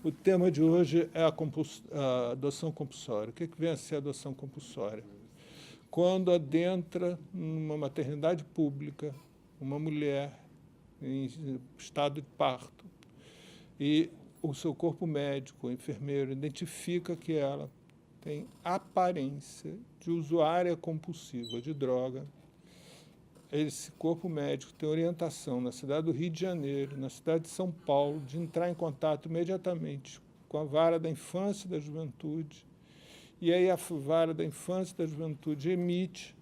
O tema de hoje é a adoção compulsória. O que vem a ser a adoção compulsória? Quando adentra numa maternidade pública uma mulher em estado de parto e o seu corpo médico, o enfermeiro, identifica que ela tem aparência de usuária compulsiva de droga. Esse corpo médico tem orientação na cidade do Rio de Janeiro, na cidade de São Paulo, de entrar em contato imediatamente com a vara da infância e da juventude. E aí a vara da infância e da juventude emite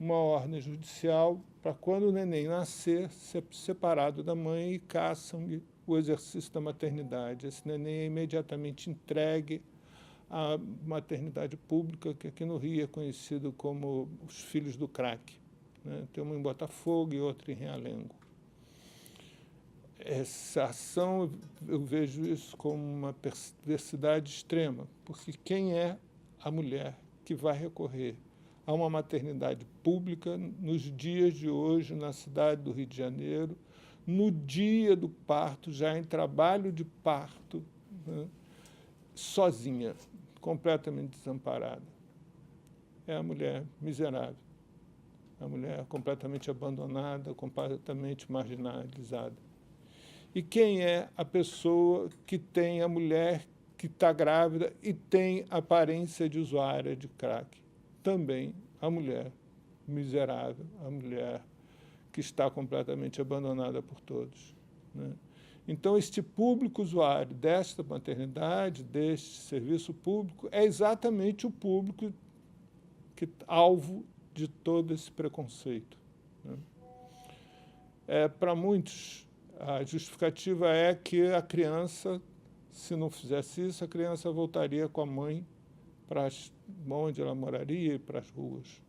uma ordem judicial para quando o neném nascer, ser separado da mãe e caçam o exercício da maternidade. Esse neném é imediatamente entregue à maternidade pública, que aqui no Rio é conhecido como os Filhos do Crack. Tem uma em Botafogo e outra em Realengo. Essa ação, eu vejo isso como uma perversidade extrema, porque quem é a mulher que vai recorrer a uma maternidade pública nos dias de hoje, na cidade do Rio de Janeiro, no dia do parto, já em trabalho de parto, sozinha, completamente desamparada? É a mulher miserável. A mulher completamente abandonada, completamente marginalizada. E quem é a pessoa que tem a mulher que está grávida e tem aparência de usuária de crack? Também a mulher miserável, a mulher que está completamente abandonada por todos. Então, este público usuário desta maternidade, deste serviço público, é exatamente o público alvo de todo esse preconceito. Para muitos, a justificativa é que a criança, se não fizesse isso, a criança voltaria com a mãe para onde ela moraria e para as ruas.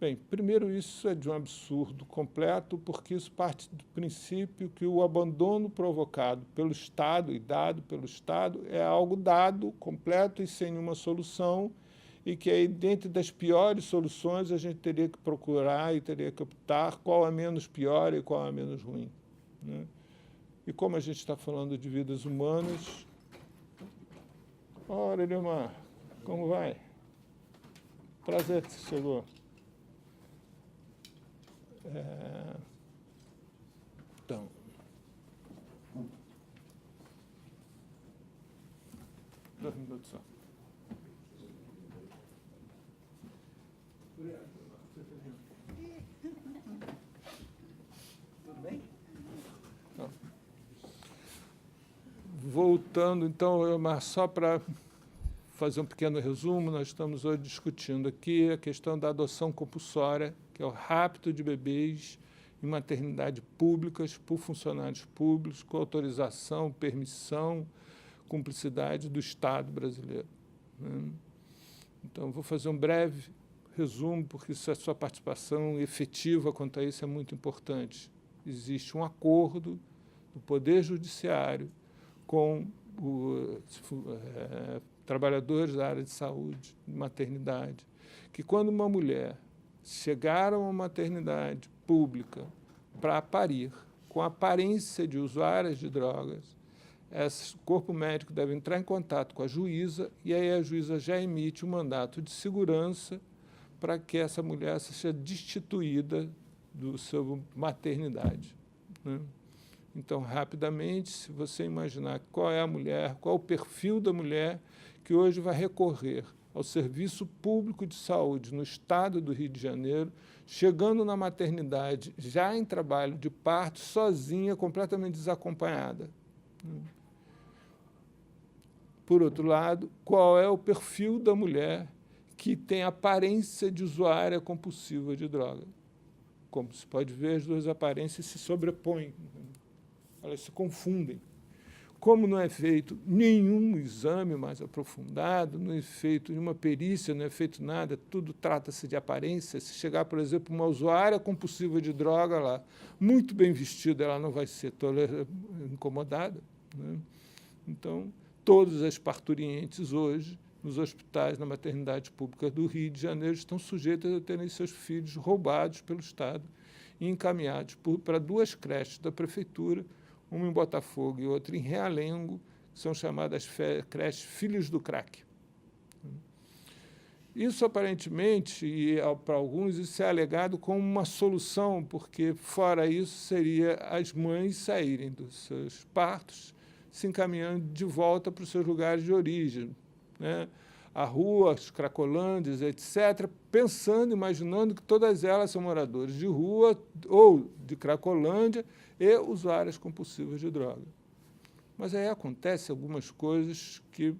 Bem, primeiro, isso é de um absurdo completo, porque isso parte do princípio que o abandono provocado pelo Estado e dado pelo Estado é algo dado, completo e sem nenhuma solução, e que aí, dentro das piores soluções, a gente teria que procurar e teria que optar qual é menos pior e qual é menos ruim. E como a gente está falando de vidas humanas... Ora, Eliomar, como vai? Prazer que você chegou. Então... 2 minutos só. Tudo bem? Então, voltando, então, mas só para fazer um pequeno resumo, nós estamos hoje discutindo aqui a questão da adoção compulsória, que é o rapto de bebês em maternidades públicas por funcionários públicos, com autorização, permissão, cumplicidade do Estado brasileiro. Então, vou fazer um breve resumo, porque a sua participação efetiva quanto a isso é muito importante. Existe um acordo do Poder Judiciário com os trabalhadores da área de saúde, de maternidade, que quando uma mulher chegar a uma maternidade pública para parir, com aparência de usuárias de drogas, esse corpo médico deve entrar em contato com a juíza, e aí a juíza já emite um mandato de segurança para que essa mulher seja destituída do seu maternidade. Então, rapidamente, se você imaginar qual é a mulher, qual é o perfil da mulher que hoje vai recorrer ao serviço público de saúde no estado do Rio de Janeiro, chegando na maternidade, já em trabalho de parto, sozinha, completamente desacompanhada. Por outro lado, qual é o perfil da mulher que tem aparência de usuária compulsiva de droga? Como se pode ver, as duas aparências se sobrepõem, elas se confundem. Como não é feito nenhum exame mais aprofundado, não é feito nenhuma perícia, não é feito nada, tudo trata-se de aparência. Se chegar, por exemplo, uma usuária compulsiva de droga lá, muito bem vestida, ela não vai ser incomodada. Então, todas as parturientes hoje, nos hospitais, na maternidade pública do Rio de Janeiro, estão sujeitas a terem seus filhos roubados pelo Estado e encaminhados para 2 creches da prefeitura, uma em Botafogo e outra em Realengo, que são chamadas creches Filhos do Crack. Isso, aparentemente, e para alguns, isso é alegado como uma solução, porque, fora isso, seria as mães saírem dos seus partos, se encaminhando de volta para os seus lugares de origem, né? A rua, as cracolândias, etc., pensando, imaginando que todas elas são moradores de rua ou de cracolândia e usuárias compulsivas de droga. Mas aí acontece algumas coisas que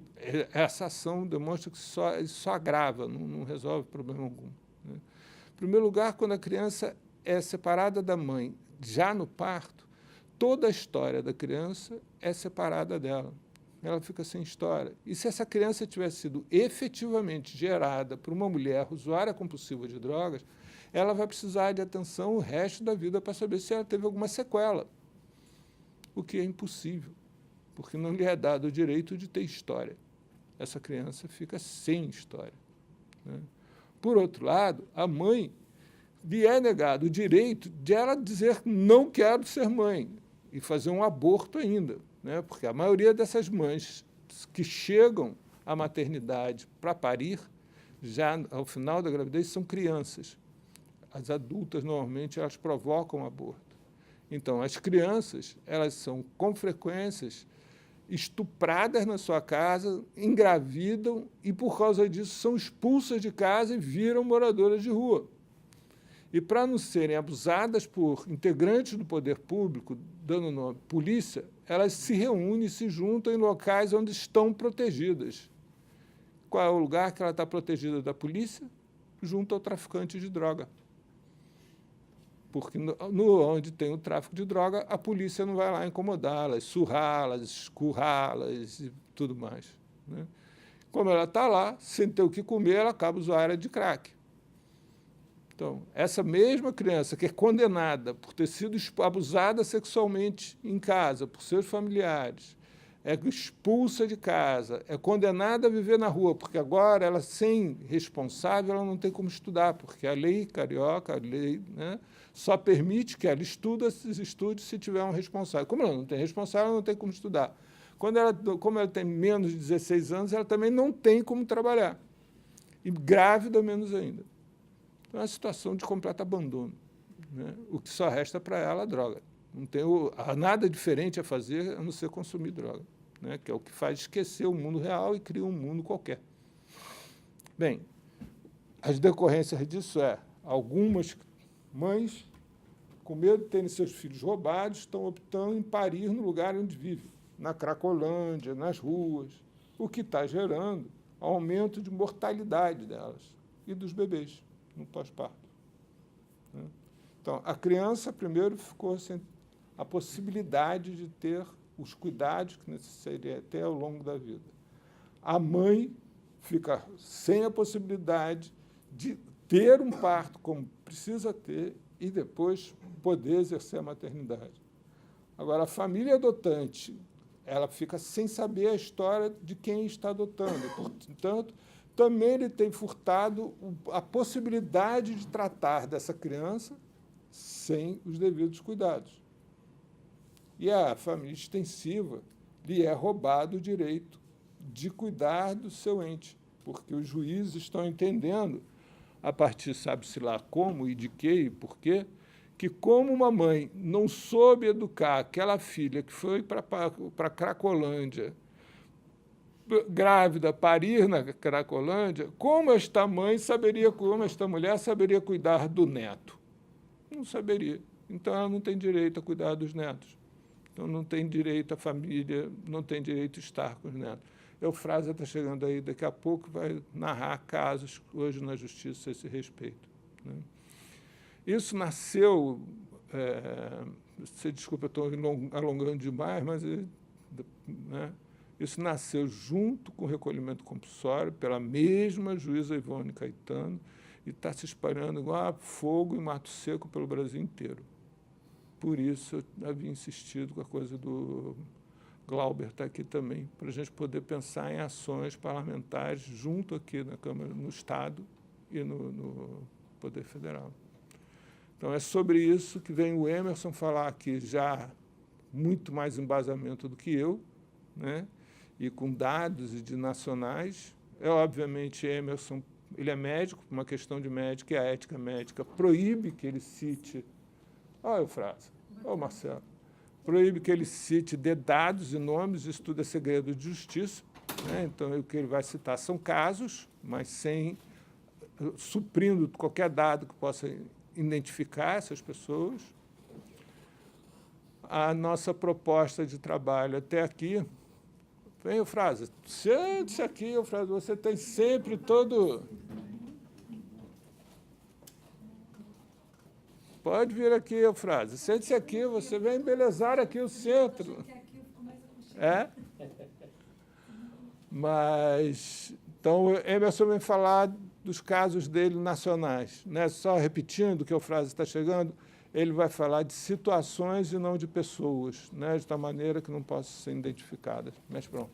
essa ação demonstra que só agrava, não resolve problema algum, né? Em primeiro lugar, quando a criança é separada da mãe já no parto, toda a história da criança é separada dela. Ela fica sem história. E se essa criança tivesse sido efetivamente gerada por uma mulher usuária compulsiva de drogas, ela vai precisar de atenção o resto da vida para saber se ela teve alguma sequela, o que é impossível, porque não lhe é dado o direito de ter história. Essa criança fica sem história, né? Por outro lado, a mãe lhe é negado o direito de ela dizer não quero ser mãe e fazer um aborto ainda, né? Porque a maioria dessas mães que chegam à maternidade para parir, já ao final da gravidez, são crianças. As adultas, normalmente, elas provocam aborto. Então, as crianças, elas são, com frequências, estupradas na sua casa, engravidam e, por causa disso, são expulsas de casa e viram moradoras de rua. E, para não serem abusadas por integrantes do poder público, dando nome polícia, elas se reúnem, se juntam em locais onde estão protegidas. Qual é o lugar que ela está protegida da polícia? Junto ao traficante de droga. Porque onde tem o tráfico de droga, a polícia não vai lá incomodá-las, surrá-las, escurrá-las e tudo mais, né? Como ela está lá, sem ter o que comer, ela acaba usuária de crack. Então, essa mesma criança que é condenada por ter sido abusada sexualmente em casa por seus familiares, é expulsa de casa, é condenada a viver na rua, porque agora ela, sem responsável, ela não tem como estudar, porque a lei carioca, a lei, né, só permite que ela estude se tiver um responsável. Como ela não tem responsável, ela não tem como estudar. Como ela tem menos de 16 anos, ela também não tem como trabalhar. E grávida, menos ainda. Então, é uma situação de completo abandono, né? O que só resta para ela a droga. Não tem nada diferente a fazer a não ser consumir droga, né? Que é o que faz esquecer o mundo real e cria um mundo qualquer. Bem, as decorrências disso algumas mães, com medo de terem seus filhos roubados, estão optando em parir no lugar onde vivem, na Cracolândia, nas ruas, o que está gerando aumento de mortalidade delas e dos bebês no pós-parto, né? Então, a criança, primeiro, ficou sem a possibilidade de ter os cuidados que necessitaria ter ao longo da vida. A mãe fica sem a possibilidade de ter um parto como precisa ter e depois poder exercer a maternidade. Agora, a família adotante, ela fica sem saber a história de quem está adotando. Portanto, também ele tem furtado a possibilidade de tratar dessa criança sem os devidos cuidados. E a família extensiva lhe é roubado o direito de cuidar do seu ente, porque os juízes estão entendendo, a partir, sabe-se lá como e de quê e por quê, que como uma mãe não soube educar aquela filha que foi para a Cracolândia, grávida, parir na Cracolândia, como esta mulher saberia cuidar do neto? Não saberia. Então, ela não tem direito a cuidar dos netos. Então, não tem direito a família, não tem direito a estar com os netos. Eufrásia está chegando aí, daqui a pouco vai narrar casos hoje na justiça a esse respeito, né? Isso nasceu, desculpa, estou alongando demais, mas né, isso nasceu junto com o recolhimento compulsório pela mesma juíza Ivone Caetano e está se espalhando igual fogo e mato seco pelo Brasil inteiro. Por isso, eu havia insistido com a coisa do Glauber estar aqui também, para a gente poder pensar em ações parlamentares junto aqui na Câmara, no Estado e no Poder Federal. Então, é sobre isso que vem o Emerson falar aqui já muito mais embasamento do que eu, né? E com dados e de nacionais. Obviamente, Emerson, ele é médico, por uma questão de médica, e a ética médica proíbe que ele cite... Olha, Eufrásio, olha o Marcelo. Proíbe que ele cite, dê dados e nomes, isso tudo é segredo de justiça, né? Então, o que ele vai citar são casos, mas sem... suprindo qualquer dado que possa identificar essas pessoas. A nossa proposta de trabalho até aqui... Vem, Eufrásio, sente-se aqui, Eufrásio, você tem sempre todo... Pode vir aqui, Eufrásio, sente-se aqui, você vem embelezar aqui o centro. É? Mas, então, Emerson vem falar dos casos dele nacionais, né? Só repetindo que o Eufrásio está chegando, ele vai falar de situações e não de pessoas, né? De tal maneira que não possam ser identificadas. Mas pronto.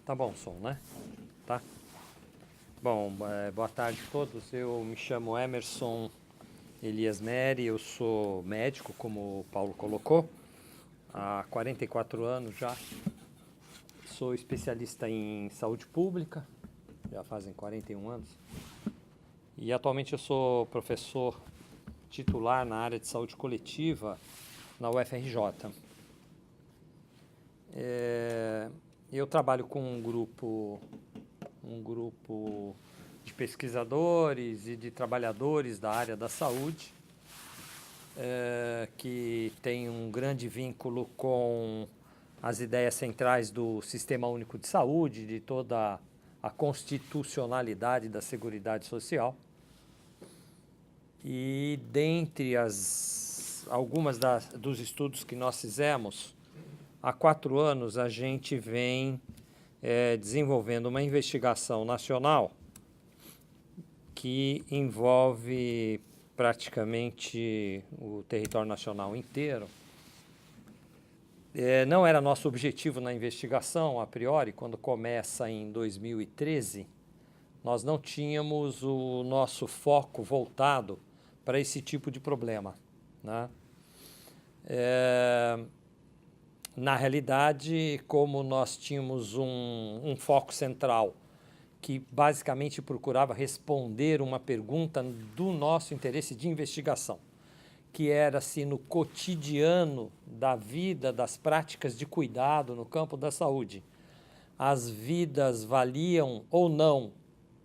Tá bom o som, né? Tá? Bom, boa tarde a todos. Eu me chamo Emerson Elias Neri, eu sou médico, como o Paulo colocou, há 44 anos já. Sou especialista em saúde pública, já fazem 41 anos. E atualmente eu sou professor titular na área de saúde coletiva na UFRJ. Eu trabalho com um grupo de pesquisadores e de trabalhadores da área da saúde, que tem um grande vínculo com as ideias centrais do Sistema Único de Saúde, de toda a constitucionalidade da Seguridade Social. E dentre algumas dos estudos que nós fizemos, há 4 anos a gente vem desenvolvendo uma investigação nacional que envolve praticamente o território nacional inteiro. Não era nosso objetivo na investigação, a priori, quando começa em 2013, nós não tínhamos o nosso foco voltado para esse tipo de problema, né? Na realidade, como nós tínhamos um foco central que basicamente procurava responder uma pergunta do nosso interesse de investigação, que era se no cotidiano da vida, das práticas de cuidado no campo da saúde, as vidas valiam ou não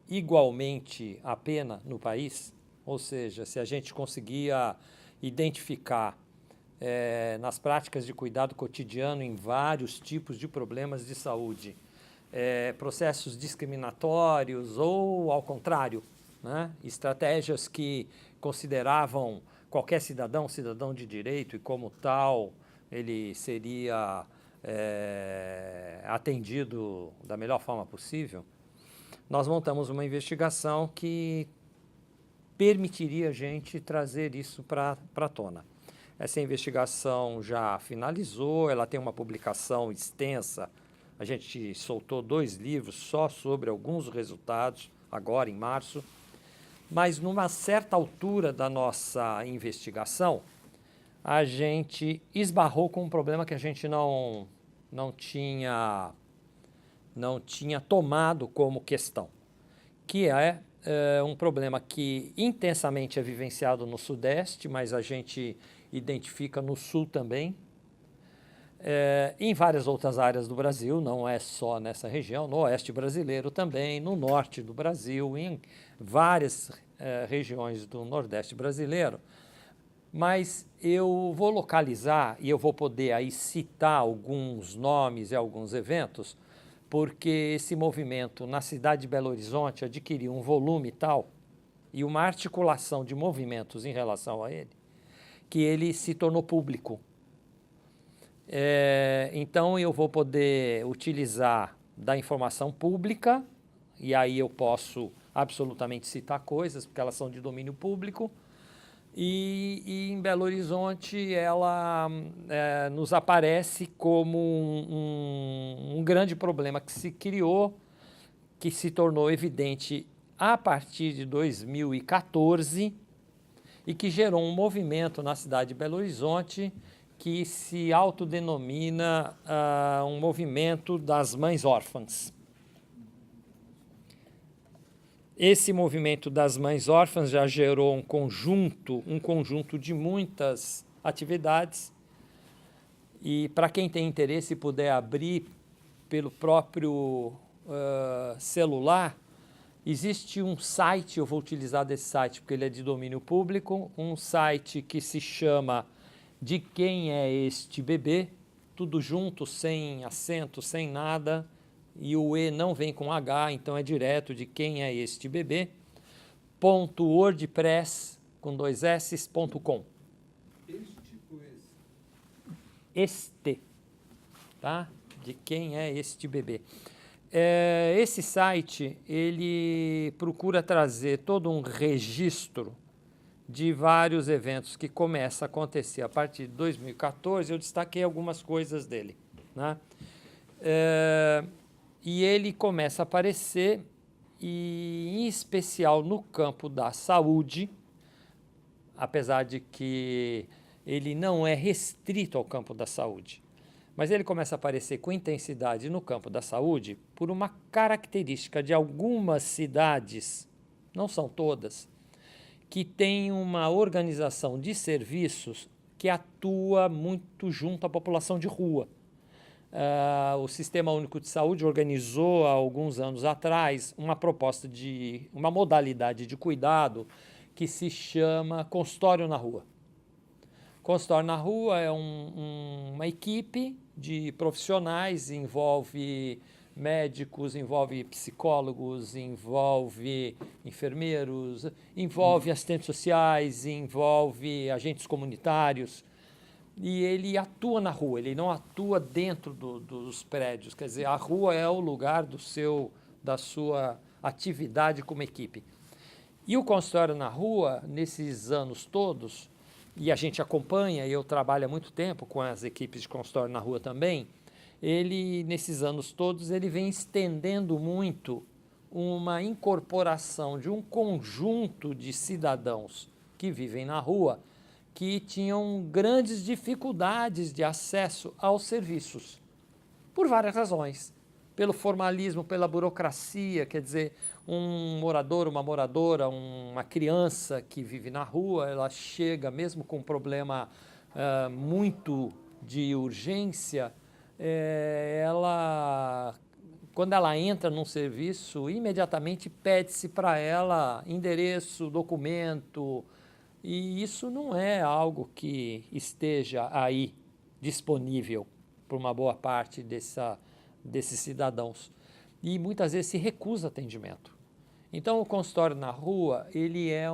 igualmente a pena no país, ou seja, se a gente conseguia identificar nas práticas de cuidado cotidiano em vários tipos de problemas de saúde, processos discriminatórios ou, ao contrário, né, estratégias que consideravam qualquer cidadão de direito e, como tal, ele seria atendido da melhor forma possível. Nós montamos uma investigação que permitiria a gente trazer isso para a tona. Essa investigação já finalizou, ela tem uma publicação extensa. A gente soltou 2 livros só sobre alguns resultados, agora em março. Mas, numa certa altura da nossa investigação, a gente esbarrou com um problema que a gente não tinha tomado como questão, que é um problema que intensamente é vivenciado no Sudeste, mas a gente identifica no Sul também, em várias outras áreas do Brasil, não é só nessa região, no Oeste brasileiro também, no Norte do Brasil, em várias regiões do Nordeste brasileiro. Mas eu vou localizar e eu vou poder aí citar alguns nomes e alguns eventos, porque esse movimento na cidade de Belo Horizonte adquiriu um volume tal e uma articulação de movimentos em relação a ele, que ele se tornou público. Então, eu vou poder utilizar da informação pública, e aí eu posso absolutamente citar coisas, porque elas são de domínio público, E em Belo Horizonte ela nos aparece como um grande problema que se criou, que se tornou evidente a partir de 2014 e que gerou um movimento na cidade de Belo Horizonte que se autodenomina um movimento das mães órfãs. Esse movimento das mães órfãs já gerou um conjunto de muitas atividades, e para quem tem interesse e puder abrir pelo próprio celular, existe um site, eu vou utilizar desse site porque ele é de domínio público, um site que se chama De Quem é Este Bebê, tudo junto, sem acento, sem nada, e o E não vem com H, então é direto De Quem é Este Bebê, .wordpress, com 2 S.com. Este, tá? De Quem é Este Bebê. Esse site, ele procura trazer todo um registro de vários eventos que começam a acontecer a partir de 2014. Eu destaquei algumas coisas dele, né? E ele começa a aparecer, e em especial no campo da saúde, apesar de que ele não é restrito ao campo da saúde, mas ele começa a aparecer com intensidade no campo da saúde por uma característica de algumas cidades, não são todas, que tem uma organização de serviços que atua muito junto à população de rua. O Sistema Único de Saúde organizou há alguns anos atrás uma modalidade de cuidado que se chama consultório na rua. Consultório na rua é uma equipe de profissionais, envolve médicos, envolve psicólogos, envolve enfermeiros, envolve assistentes sociais, envolve agentes comunitários, e ele atua na rua, ele não atua dentro dos prédios, quer dizer, a rua é o lugar da sua atividade como equipe. E o consultório na rua, nesses anos todos, e a gente acompanha, e eu trabalho há muito tempo com as equipes de consultório na rua também, nesses anos todos, ele vem estendendo muito uma incorporação de um conjunto de cidadãos que vivem na rua, que tinham grandes dificuldades de acesso aos serviços, por várias razões. Pelo formalismo, pela burocracia, quer dizer, um morador, uma moradora, uma criança que vive na rua, ela chega mesmo com um problema muito de urgência, quando ela entra num serviço, imediatamente pede-se para ela endereço, documento, e isso não é algo que esteja aí disponível para uma boa parte desses cidadãos. E muitas vezes se recusa atendimento. Então o consultório na rua, ele é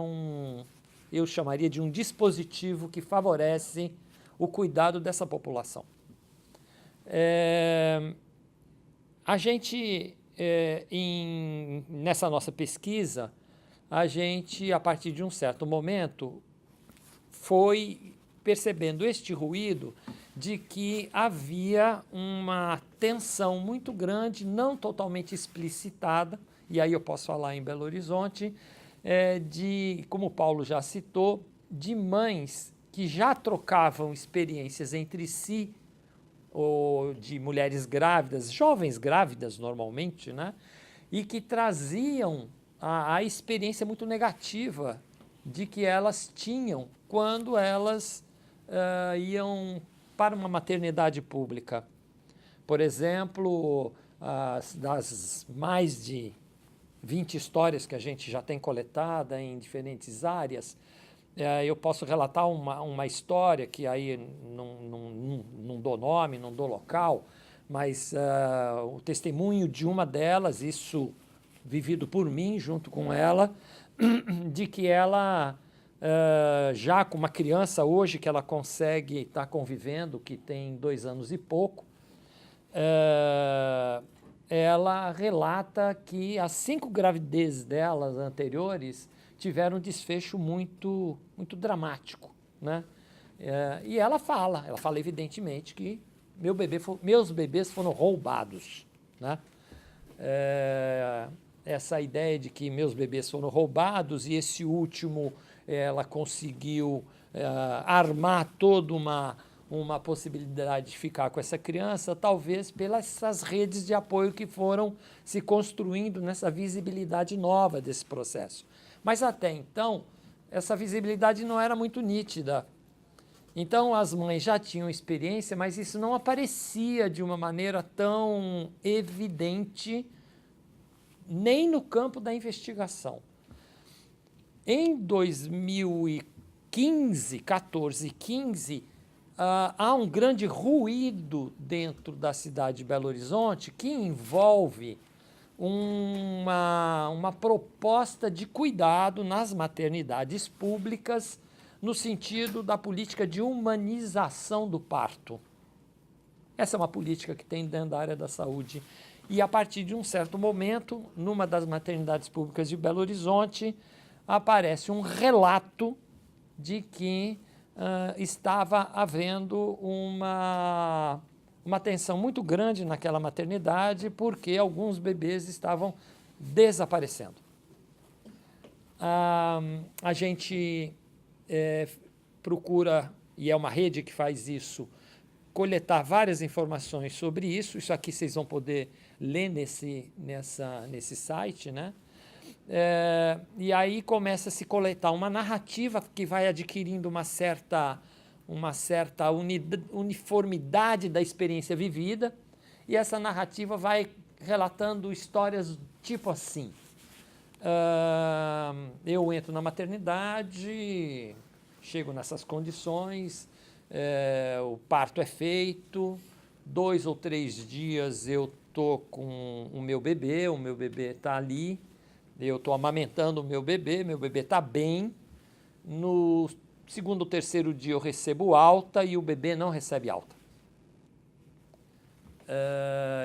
eu chamaria de um dispositivo que favorece o cuidado dessa população. A gente, nessa nossa pesquisa, a gente, a partir de um certo momento, foi percebendo este ruído de que havia uma tensão muito grande, não totalmente explicitada, e aí eu posso falar em Belo Horizonte, como o Paulo já citou, de mães que já trocavam experiências entre si, ou de mulheres grávidas, jovens grávidas normalmente, né? E que traziam a experiência muito negativa de que elas tinham quando elas iam para uma maternidade pública. Por exemplo, das mais de 20 histórias que a gente já tem coletada em diferentes áreas, eu posso relatar uma história que aí não dou nome, não dou local, mas o testemunho de uma delas, isso vivido por mim junto com ela, de que ela, já com uma criança hoje que ela consegue estar convivendo, que tem 2 anos e pouco, ela relata que as 5 gravidezes delas anteriores tiveram um desfecho muito, muito dramático, né? E ela fala evidentemente que meus bebês foram roubados, né? Essa ideia de que meus bebês foram roubados e esse último ela conseguiu armar toda uma possibilidade de ficar com essa criança, talvez pelas redes de apoio que foram se construindo nessa visibilidade nova desse processo. Mas até então, essa visibilidade não era muito nítida. Então, as mães já tinham experiência, mas isso não aparecia de uma maneira tão evidente, nem no campo da investigação. Em 2015, 14 e 15, há um grande ruído dentro da cidade de Belo Horizonte que envolve uma proposta de cuidado nas maternidades públicas no sentido da política de humanização do parto. Essa é uma política que tem dentro da área da saúde. E a partir de um certo momento, numa das maternidades públicas de Belo Horizonte, aparece um relato de que estava havendo uma tensão muito grande naquela maternidade porque alguns bebês estavam desaparecendo. A gente procura, e é uma rede que faz isso, coletar várias informações sobre isso. Isso aqui vocês vão poder ler nesse site, né? E aí começa a se coletar uma narrativa que vai adquirindo uma certa uniformidade da experiência vivida, e essa narrativa vai relatando histórias tipo assim. Eu entro na maternidade, chego nessas condições, o parto é feito, 2 ou 3 dias eu estou com o meu bebê está ali, eu estou amamentando o meu bebê está bem. No 2º ou 3º dia eu recebo alta e o bebê não recebe alta.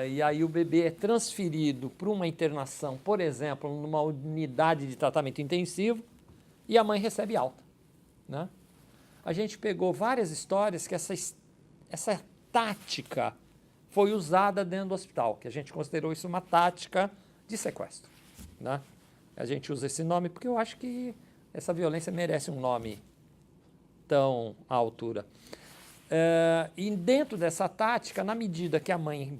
E aí o bebê é transferido para uma internação, por exemplo, numa unidade de tratamento intensivo, e a mãe recebe alta, né? A gente pegou várias histórias que essa tática foi usada dentro do hospital, que a gente considerou isso uma tática de sequestro, né? A gente usa esse nome porque eu acho que essa violência merece um nome tão à altura. E dentro dessa tática, na medida que a mãe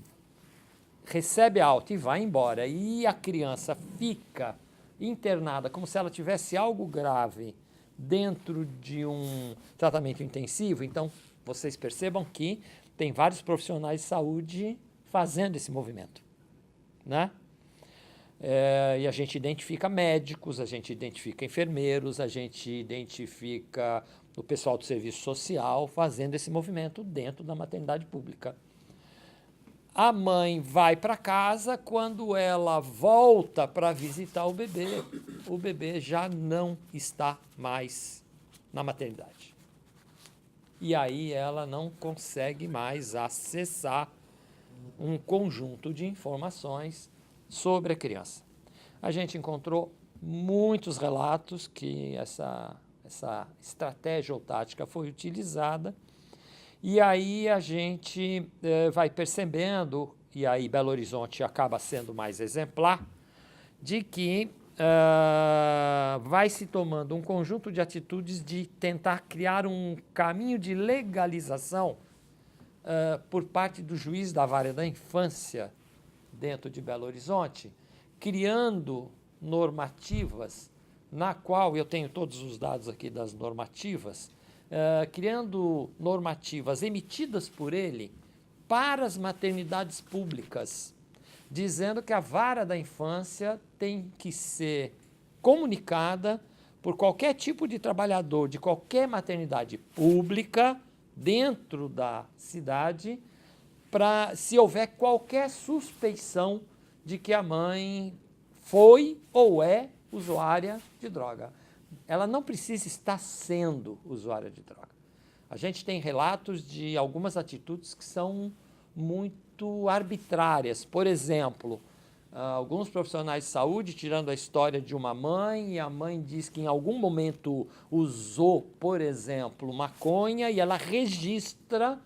recebe alta e vai embora e a criança fica internada como se ela tivesse algo grave dentro de um tratamento intensivo, então vocês percebam que tem vários profissionais de saúde fazendo esse movimento, né? E a gente identifica médicos, a gente identifica enfermeiros, a gente identifica o pessoal do serviço social fazendo esse movimento dentro da maternidade pública. A mãe vai para casa, quando ela volta para visitar o bebê já não está mais na maternidade. E aí ela não consegue mais acessar um conjunto de informações sobre a criança. A gente encontrou muitos relatos que essa estratégia ou tática foi utilizada, e aí a gente vai percebendo, e aí Belo Horizonte acaba sendo mais exemplar, de que vai se tomando um conjunto de atitudes de tentar criar um caminho de legalização por parte do juiz da vara da infância dentro de Belo Horizonte, criando normativas, na qual eu tenho todos os dados aqui das normativas, criando normativas emitidas por ele para as maternidades públicas, dizendo que a vara da infância tem que ser comunicada por qualquer tipo de trabalhador de qualquer maternidade pública dentro da cidade, para se houver qualquer suspeição de que a mãe foi ou é usuária de droga. Ela não precisa estar sendo usuária de droga. A gente tem relatos de algumas atitudes que são muito arbitrárias. Por exemplo, alguns profissionais de saúde tirando a história de uma mãe, e a mãe diz que em algum momento usou, por exemplo, maconha, e ela registra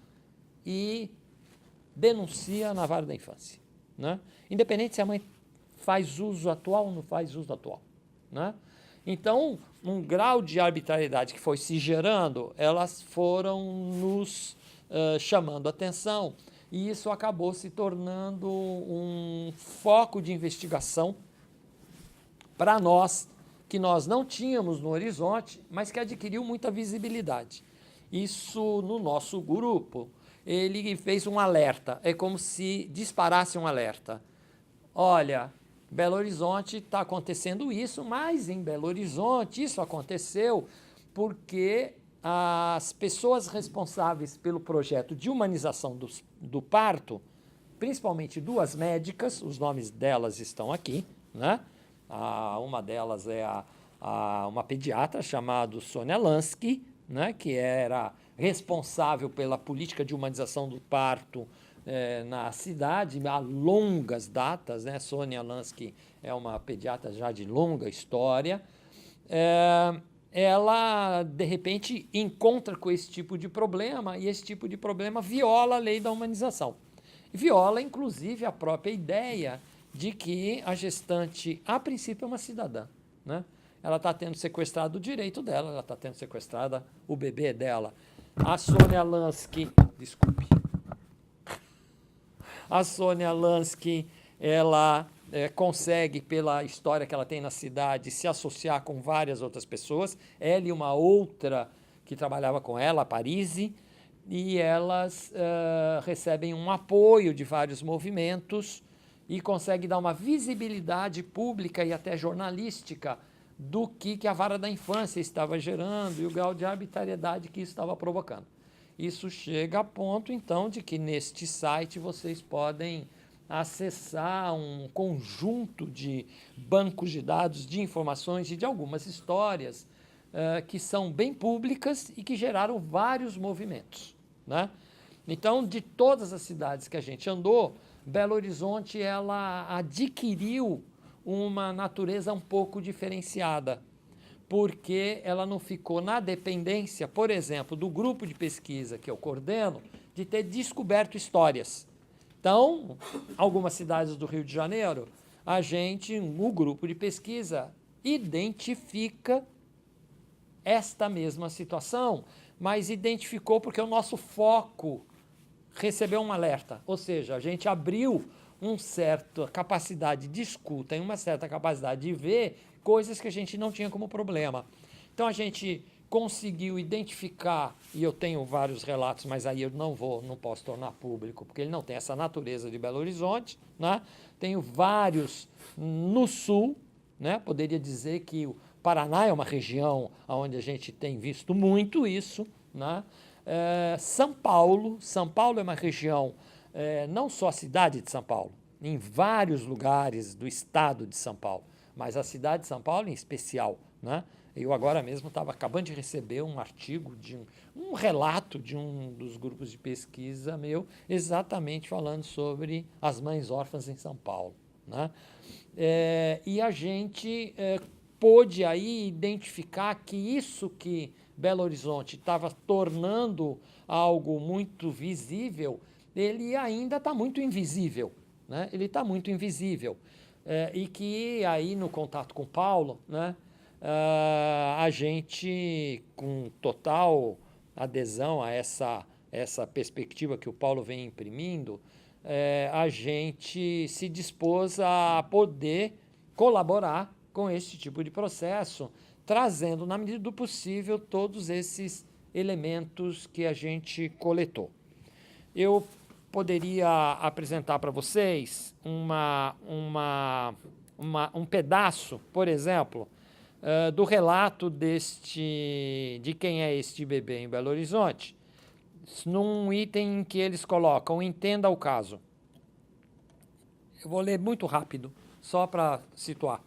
e denuncia na vara da infância, né? Independente se a mãe faz uso atual ou não faz uso atual, né? Então, um grau de arbitrariedade que foi se gerando, elas foram nos chamando a atenção, e isso acabou se tornando um foco de investigação para nós, que nós não tínhamos no horizonte, mas que adquiriu muita visibilidade. Isso, no nosso grupo, ele fez um alerta, é como se disparasse um alerta. Olha, Belo Horizonte está acontecendo isso, mas em Belo Horizonte isso aconteceu porque as pessoas responsáveis pelo projeto de humanização do parto, principalmente duas médicas, os nomes delas estão aqui, né? Uma delas é uma pediatra chamada Sônia Lansky, né? Que era responsável pela política de humanização do parto na cidade, há longas datas, né? Sônia Lansky é uma pediatra já de longa história. Ela, de repente, encontra com esse tipo de problema, e esse tipo de problema viola a lei da humanização. Viola, inclusive, a própria ideia de que a gestante, a princípio, é uma cidadã, né? Ela está tendo sequestrado o direito dela, ela está tendo sequestrada o bebê dela. A Sônia Lansky, desculpe, a Sônia Lansky, ela consegue, pela história que ela tem na cidade, se associar com várias outras pessoas, ela e uma outra que trabalhava com ela, a Parisi, e elas recebem um apoio de vários movimentos e conseguem dar uma visibilidade pública e até jornalística do que a vara da infância estava gerando e o grau de arbitrariedade que isso estava provocando. Isso chega a ponto, então, de que neste site vocês podem acessar um conjunto de bancos de dados, de informações e de algumas histórias que são bem públicas e que geraram vários movimentos, né? Então, de todas as cidades que a gente andou, Belo Horizonte ela adquiriu uma natureza um pouco diferenciada, porque ela não ficou na dependência, por exemplo, do grupo de pesquisa que eu coordeno, de ter descoberto histórias. Então, algumas cidades do Rio de Janeiro, o grupo de pesquisa, identifica esta mesma situação, mas identificou porque o nosso foco recebeu um alerta, ou seja, a gente abriu uma certa capacidade de escuta e uma certa capacidade de ver coisas que a gente não tinha como problema. Então, a gente conseguiu identificar, e eu tenho vários relatos, mas aí eu não posso tornar público, porque ele não tem essa natureza de Belo Horizonte, né? Tenho vários no sul, né? Poderia dizer que o Paraná é uma região onde a gente tem visto muito isso, né? São Paulo é uma região, não só a cidade de São Paulo, em vários lugares do estado de São Paulo, mas a cidade de São Paulo em especial, né? Eu agora mesmo estava acabando de receber um artigo, um relato de um dos grupos de pesquisa meu, exatamente falando sobre as mães órfãs em São Paulo, né? E a gente pôde aí identificar que isso que Belo Horizonte estava tornando algo muito visível, ele ainda está muito invisível, né? Ele está muito invisível. E que aí no contato com o Paulo, né? A gente, com total adesão a essa perspectiva que o Paulo vem imprimindo, a gente se dispôs a poder colaborar com esse tipo de processo, trazendo, na medida do possível, todos esses elementos que a gente coletou. Eu poderia apresentar para vocês um pedaço, por exemplo, do relato de quem é este bebê em Belo Horizonte, num item em que eles colocam, entenda o caso. Eu vou ler muito rápido, só para situar.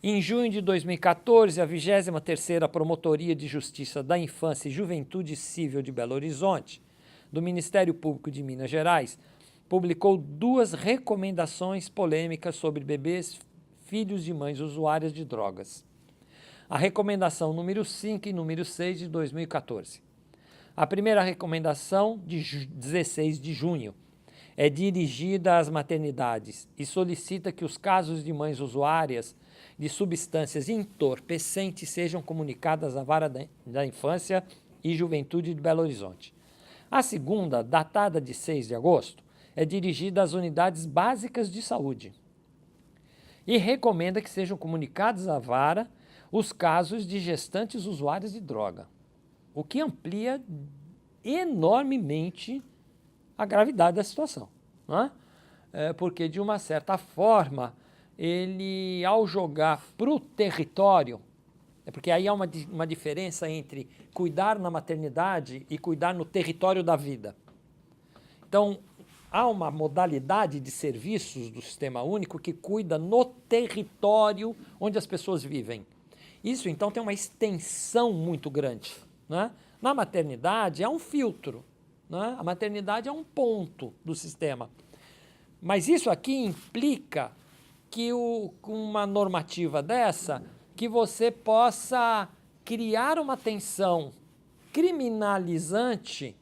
Em junho de 2014, a 23ª Promotoria de Justiça da Infância e Juventude Civil de Belo Horizonte, do Ministério Público de Minas Gerais, publicou 2 recomendações polêmicas sobre bebês filhos de mães usuárias de drogas. A recomendação número 5 e número 6 de 2014. A primeira recomendação, de 16 de junho, é dirigida às maternidades e solicita que os casos de mães usuárias de substâncias entorpecentes sejam comunicadas à Vara da Infância e Juventude de Belo Horizonte. A segunda, datada de 6 de agosto, é dirigida às unidades básicas de saúde e recomenda que sejam comunicados à Vara os casos de gestantes usuárias de droga, o que amplia enormemente a gravidade da situação, não é? Porque, de uma certa forma, ele, ao jogar para o território, porque aí há uma diferença entre cuidar na maternidade e cuidar no território da vida. Então, há uma modalidade de serviços do Sistema Único que cuida no território onde as pessoas vivem. Isso, então, tem uma extensão muito grande, né? Na maternidade, é um filtro, né? A maternidade é um ponto do sistema. Mas isso aqui implica que uma normativa dessa, que você possa criar uma tensão criminalizante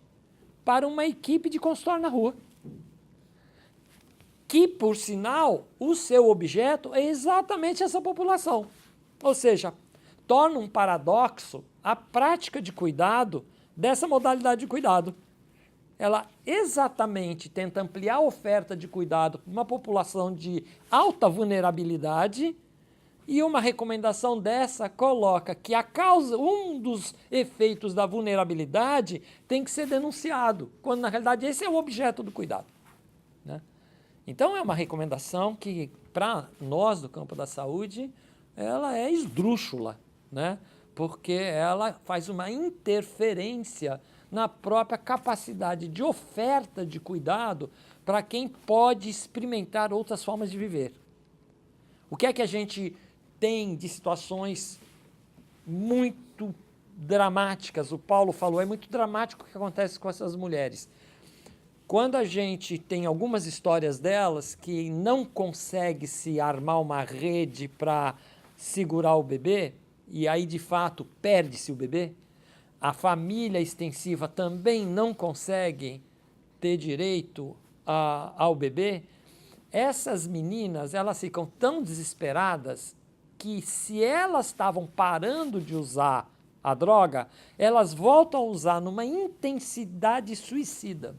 para uma equipe de consultório na rua. Que, por sinal, o seu objeto é exatamente essa população. Ou seja, torna um paradoxo a prática de cuidado dessa modalidade de cuidado. Ela exatamente tenta ampliar a oferta de cuidado para uma população de alta vulnerabilidade, e uma recomendação dessa coloca que um dos efeitos da vulnerabilidade tem que ser denunciado, quando na realidade esse é o objeto do cuidado, né? Então é uma recomendação que, para nós do campo da saúde, ela é esdrúxula, né? Porque ela faz uma interferência na própria capacidade de oferta de cuidado para quem pode experimentar outras formas de viver. O que é que a gente tem de situações muito dramáticas? O Paulo falou, é muito dramático o que acontece com essas mulheres. Quando a gente tem algumas histórias delas que não consegue se armar uma rede para segurar o bebê, e aí, de fato, perde-se o bebê, a família extensiva também não consegue ter direito ao bebê, essas meninas, elas ficam tão desesperadas que, se elas estavam parando de usar a droga, elas voltam a usar numa intensidade suicida.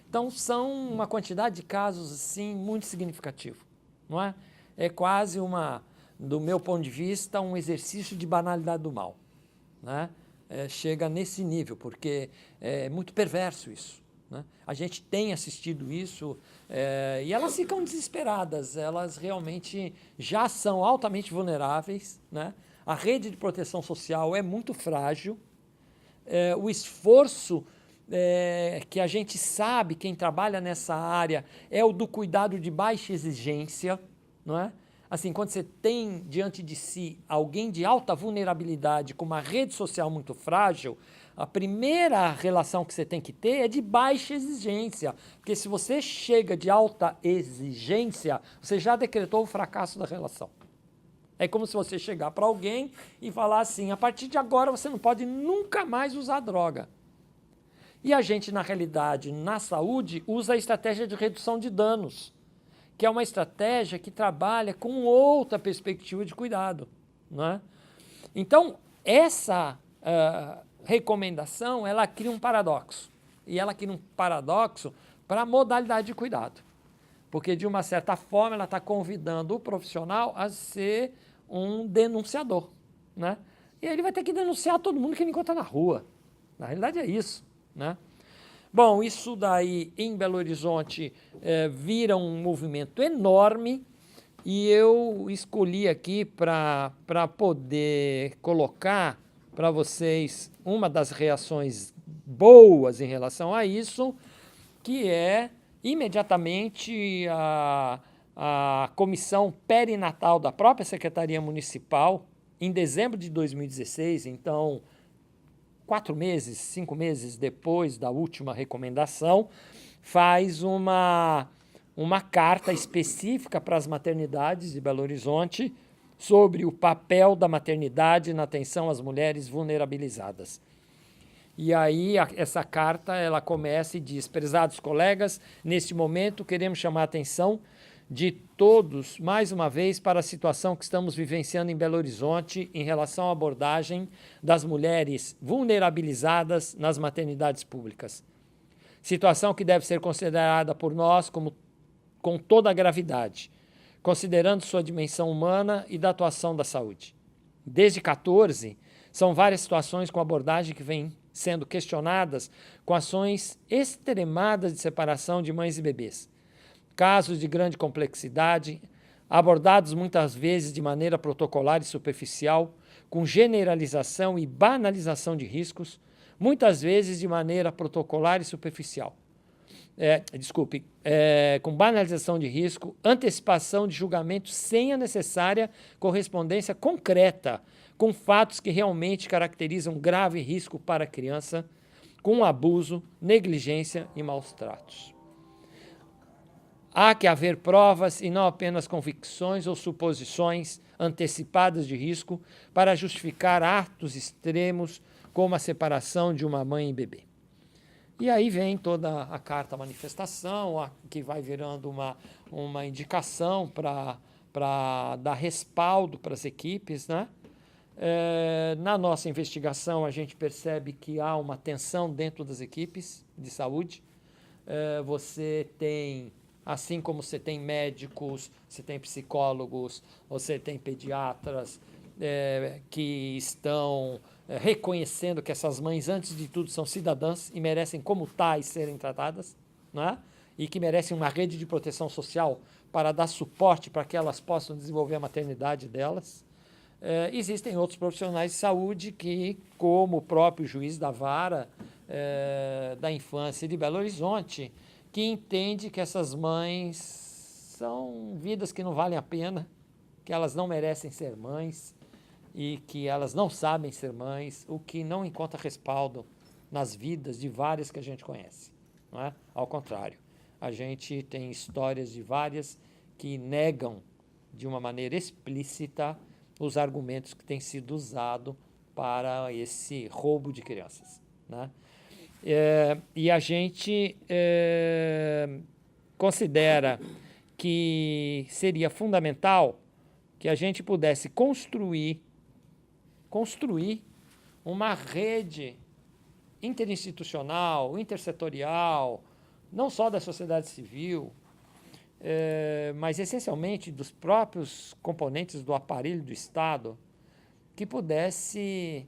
Então, são uma quantidade de casos, assim, muito significativo, não é? É quase do meu ponto de vista, um exercício de banalidade do mal, né? Chega nesse nível, porque é muito perverso isso, né? A gente tem assistido isso, e elas ficam desesperadas, elas realmente já são altamente vulneráveis, né? A rede de proteção social é muito frágil, o esforço que a gente sabe, quem trabalha nessa área, é o do cuidado de baixa exigência, não é? Assim, quando você tem diante de si alguém de alta vulnerabilidade com uma rede social muito frágil, a primeira relação que você tem que ter é de baixa exigência, porque se você chega de alta exigência, você já decretou o fracasso da relação. É como se você chegar para alguém e falar assim, a partir de agora você não pode nunca mais usar droga. E a gente, na realidade, na saúde, usa a estratégia de redução de danos, que é uma estratégia que trabalha com outra perspectiva de cuidado, não é? Então, essa recomendação, ela cria um paradoxo. E ela cria um paradoxo para a modalidade de cuidado. Porque, de uma certa forma, ela está convidando o profissional a ser um denunciador, né? E aí ele vai ter que denunciar todo mundo que ele encontra na rua. Na realidade é isso, né? Bom, isso daí em Belo Horizonte vira um movimento enorme, e eu escolhi aqui para poder colocar para vocês uma das reações boas em relação a isso, que é imediatamente a comissão perinatal da própria Secretaria Municipal, em dezembro de 2016, então 4 meses, 5 meses depois da última recomendação, faz uma carta específica para as maternidades de Belo Horizonte sobre o papel da maternidade na atenção às mulheres vulnerabilizadas. E aí essa carta ela começa e diz: prezados colegas, neste momento queremos chamar a atenção de todos, mais uma vez, para a situação que estamos vivenciando em Belo Horizonte em relação à abordagem das mulheres vulnerabilizadas nas maternidades públicas. Situação que deve ser considerada por nós com toda a gravidade, considerando sua dimensão humana e da atuação da saúde. Desde 14, são várias situações com abordagem que vêm sendo questionadas com ações extremadas de separação de mães e bebês. Casos de grande complexidade, abordados muitas vezes de maneira protocolar e superficial, com generalização e banalização de riscos, muitas vezes de maneira protocolar e superficial. Com banalização de risco, antecipação de julgamentos sem a necessária correspondência concreta com fatos que realmente caracterizam grave risco para a criança, com abuso, negligência e maus tratos. Há que haver provas e não apenas convicções ou suposições antecipadas de risco para justificar atos extremos como a separação de uma mãe e bebê. E aí vem toda a carta manifestação, que vai virando uma indicação para dar respaldo para as equipes, né? Na nossa investigação, a gente percebe que há uma tensão dentro das equipes de saúde. Você tem, assim como você tem médicos, você tem psicólogos, você tem pediatras que estão reconhecendo que essas mães, antes de tudo, são cidadãs e merecem como tais serem tratadas, né? E que merecem uma rede de proteção social para dar suporte para que elas possam desenvolver a maternidade delas. Existem outros profissionais de saúde que, como o próprio juiz da vara da infância de Belo Horizonte, que entende que essas mães são vidas que não valem a pena, que elas não merecem ser mães e que elas não sabem ser mães, o que não encontra respaldo nas vidas de várias que a gente conhece. Não é? Ao contrário, a gente tem histórias de várias que negam de uma maneira explícita os argumentos que têm sido usados para esse roubo de crianças, né? E a gente considera que seria fundamental que a gente pudesse construir uma rede interinstitucional, intersetorial, não só da sociedade civil, mas essencialmente dos próprios componentes do aparelho do Estado, que pudesse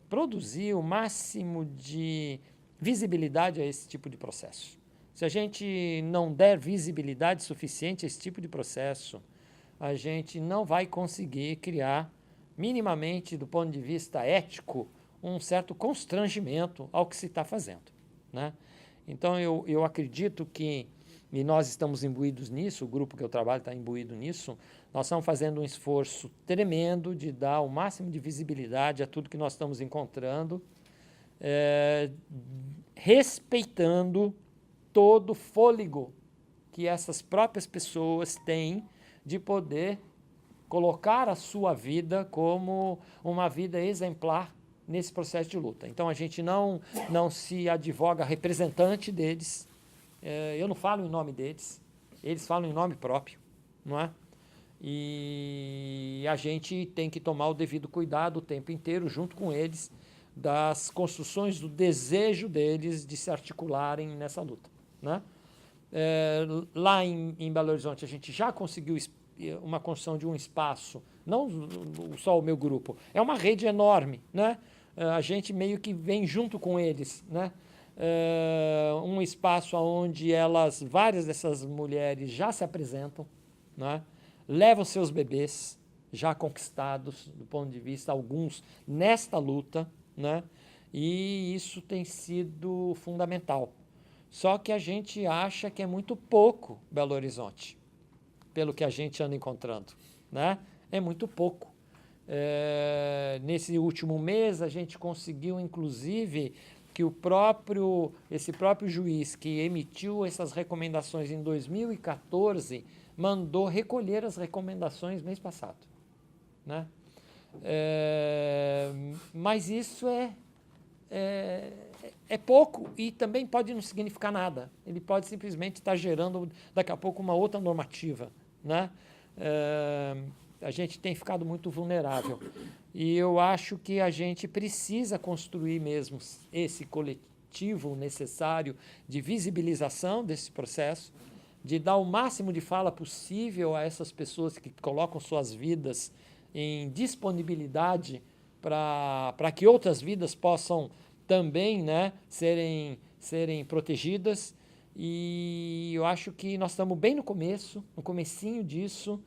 produzir o máximo de visibilidade a esse tipo de processo. Se a gente não der visibilidade suficiente a esse tipo de processo, a gente não vai conseguir criar, minimamente, do ponto de vista ético, um certo constrangimento ao que se está fazendo, né? Então, eu acredito que, e nós estamos imbuídos nisso, o grupo que eu trabalho está imbuído nisso, nós estamos fazendo um esforço tremendo de dar o máximo de visibilidade a tudo que nós estamos encontrando, respeitando todo o fôlego que essas próprias pessoas têm de poder colocar a sua vida como uma vida exemplar nesse processo de luta. Então, a gente não se advoga representante deles, eu não falo em nome deles, eles falam em nome próprio, não é? E a gente tem que tomar o devido cuidado o tempo inteiro, junto com eles, das construções do desejo deles de se articularem nessa luta, né? Lá em Belo Horizonte, a gente já conseguiu uma construção de um espaço, não só o meu grupo, é uma rede enorme, né? A gente meio que vem junto com eles, né? Um espaço onde várias dessas mulheres já se apresentam, né? Levam seus bebês já conquistados, do ponto de vista, alguns, nesta luta, né? E isso tem sido fundamental. Só que a gente acha que é muito pouco Belo Horizonte, pelo que a gente anda encontrando, né? É muito pouco. Nesse último mês, a gente conseguiu, inclusive, que esse próprio juiz que emitiu essas recomendações em 2014 mandou recolher as recomendações mês passado, né? Mas isso é pouco e também pode não significar nada. Ele pode simplesmente estar gerando daqui a pouco uma outra normativa, né? A gente tem ficado muito vulnerável. E eu acho que a gente precisa construir mesmo esse coletivo necessário de visibilização desse processo, de dar o máximo de fala possível a essas pessoas que colocam suas vidas em disponibilidade para que outras vidas possam também, né, serem protegidas. E eu acho que nós estamos bem no comecinho disso,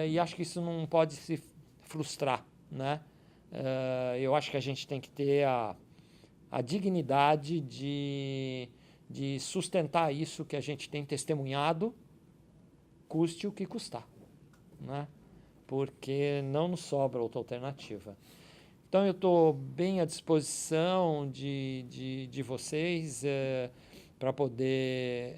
e acho que isso não pode se frustrar, né? Eu acho que a gente tem que ter a dignidade de sustentar isso que a gente tem testemunhado, custe o que custar, né? Porque não nos sobra outra alternativa. Então, eu estou bem à disposição de vocês para poder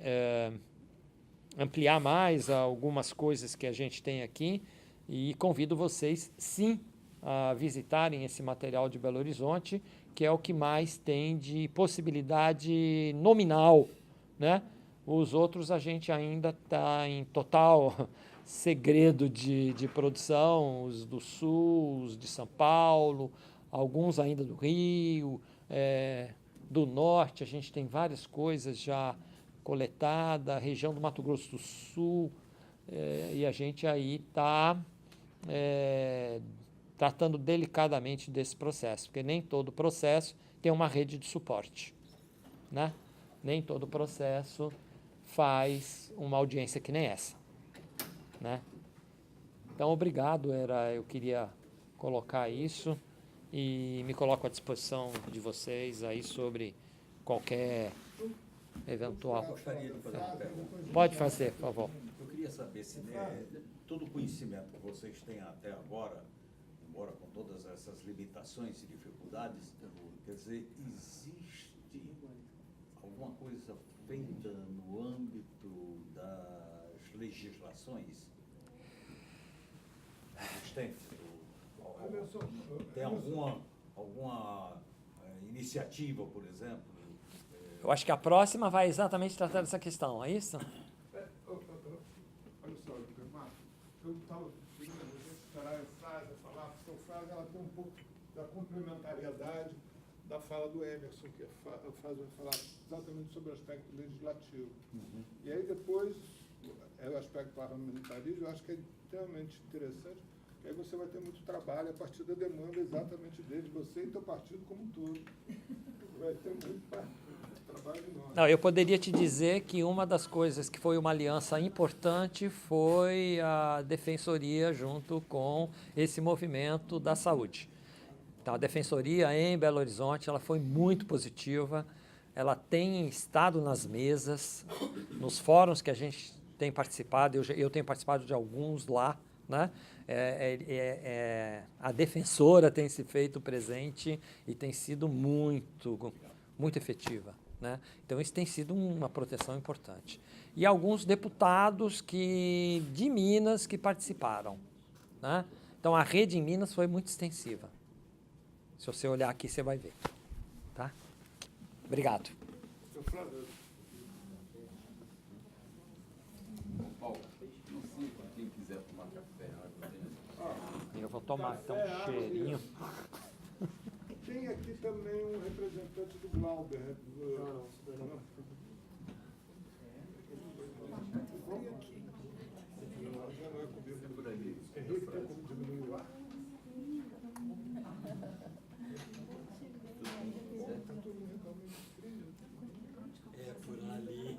ampliar mais algumas coisas que a gente tem aqui e convido vocês, sim, a visitarem esse material de Belo Horizonte, que é o que mais tem de possibilidade nominal, né? Os outros a gente ainda está em total segredo de produção, os do Sul, os de São Paulo, alguns ainda do Rio, do Norte, a gente tem várias coisas já coletadas, a região do Mato Grosso do Sul, e a gente aí está tratando delicadamente desse processo, porque nem todo processo tem uma rede de suporte, né? Nem todo processo faz uma audiência que nem essa, né? Então, obrigado, eu queria colocar isso e me coloco à disposição de vocês aí sobre qualquer eventual. Eu gostaria de fazer uma pergunta. Pode fazer, por favor. Eu queria saber se todo o conhecimento que vocês têm até agora, embora com todas essas limitações e dificuldades, quer dizer, existe alguma coisa feita no âmbito das legislações existentes? Tem alguma iniciativa, por exemplo? Eu acho que a próxima vai exatamente tratar dessa questão, é isso? Olha só, Marcos, eu estava esperando a gente esperar a frase, falar, a sua frase ela tem um pouco da complementariedade da fala do Emerson, que a frase vai falar exatamente sobre o aspecto legislativo. Uhum. E aí depois, o aspecto parlamentarismo, eu acho que é extremamente interessante, porque aí você vai ter muito trabalho a partir da demanda exatamente dele, você e seu partido como um todo. Vai ter muito trabalho enorme. Não, eu poderia te dizer que uma das coisas que foi uma aliança importante foi a Defensoria junto com esse movimento da saúde. Então, a Defensoria em Belo Horizonte ela foi muito positiva, ela tem estado nas mesas, nos fóruns que a gente tem participado, eu tenho participado de alguns lá, né? A defensora tem se feito presente e tem sido muito efetiva, né? Então, isso tem sido uma proteção importante. E alguns deputados de Minas que participaram, né? Então, a rede em Minas foi muito extensiva. Se você olhar aqui, você vai ver. Tá? Obrigado. Paulo, não sei quem quiser tomar café. Eu vou tomar então um cheirinho. Tem aqui também um representante do Glauber. Por ali.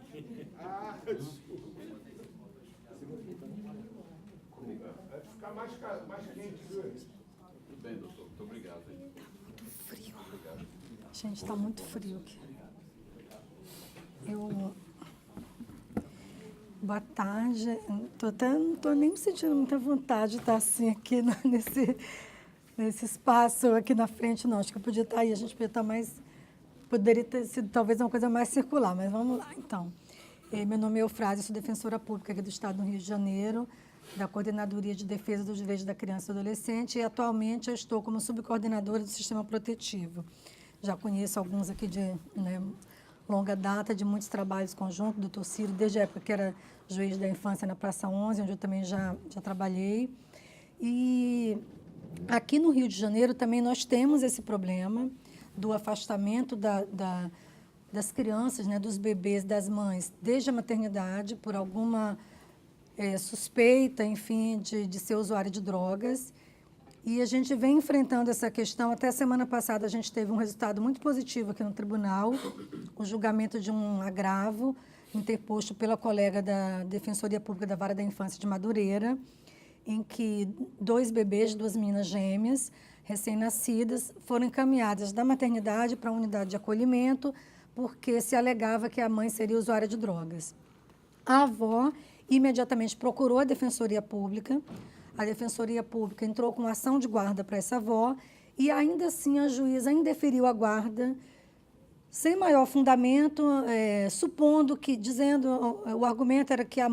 Desculpa. Vai ficar mais quente, viu? Tudo bem, doutor. Muito obrigado. Frio. Gente, está muito frio aqui. Boa tarde. Não estou nem me sentindo muita vontade de estar assim aqui nesse espaço aqui na frente, não. Acho que eu podia estar aí, a gente podia estar mais poderia ter sido talvez uma coisa mais circular, mas vamos lá, então. Meu nome é Eufrásia, sou defensora pública aqui do Estado do Rio de Janeiro, da Coordenadoria de Defesa dos Direitos da Criança e do Adolescente, e atualmente eu estou como subcoordenadora do Sistema Protetivo. Já conheço alguns aqui de longa data, de muitos trabalhos conjuntos, doutor Ciro, desde a época que era juiz da infância na Praça 11, onde eu também já trabalhei. E aqui no Rio de Janeiro também nós temos esse problema do afastamento das crianças, dos bebês, das mães, desde a maternidade, por alguma suspeita, enfim, de ser usuário de drogas. E a gente vem enfrentando essa questão. Até a semana passada a gente teve um resultado muito positivo aqui no tribunal, o julgamento de um agravo interposto pela colega da Defensoria Pública da Vara da Infância de Madureira, em que 2 bebês, 2 meninas gêmeas, recém-nascidas, foram encaminhadas da maternidade para a unidade de acolhimento, porque se alegava que a mãe seria usuária de drogas. A avó imediatamente procurou a Defensoria Pública. A Defensoria Pública entrou com ação de guarda para essa avó e, ainda assim, a juíza indeferiu a guarda, sem maior fundamento, supondo que, o argumento era que a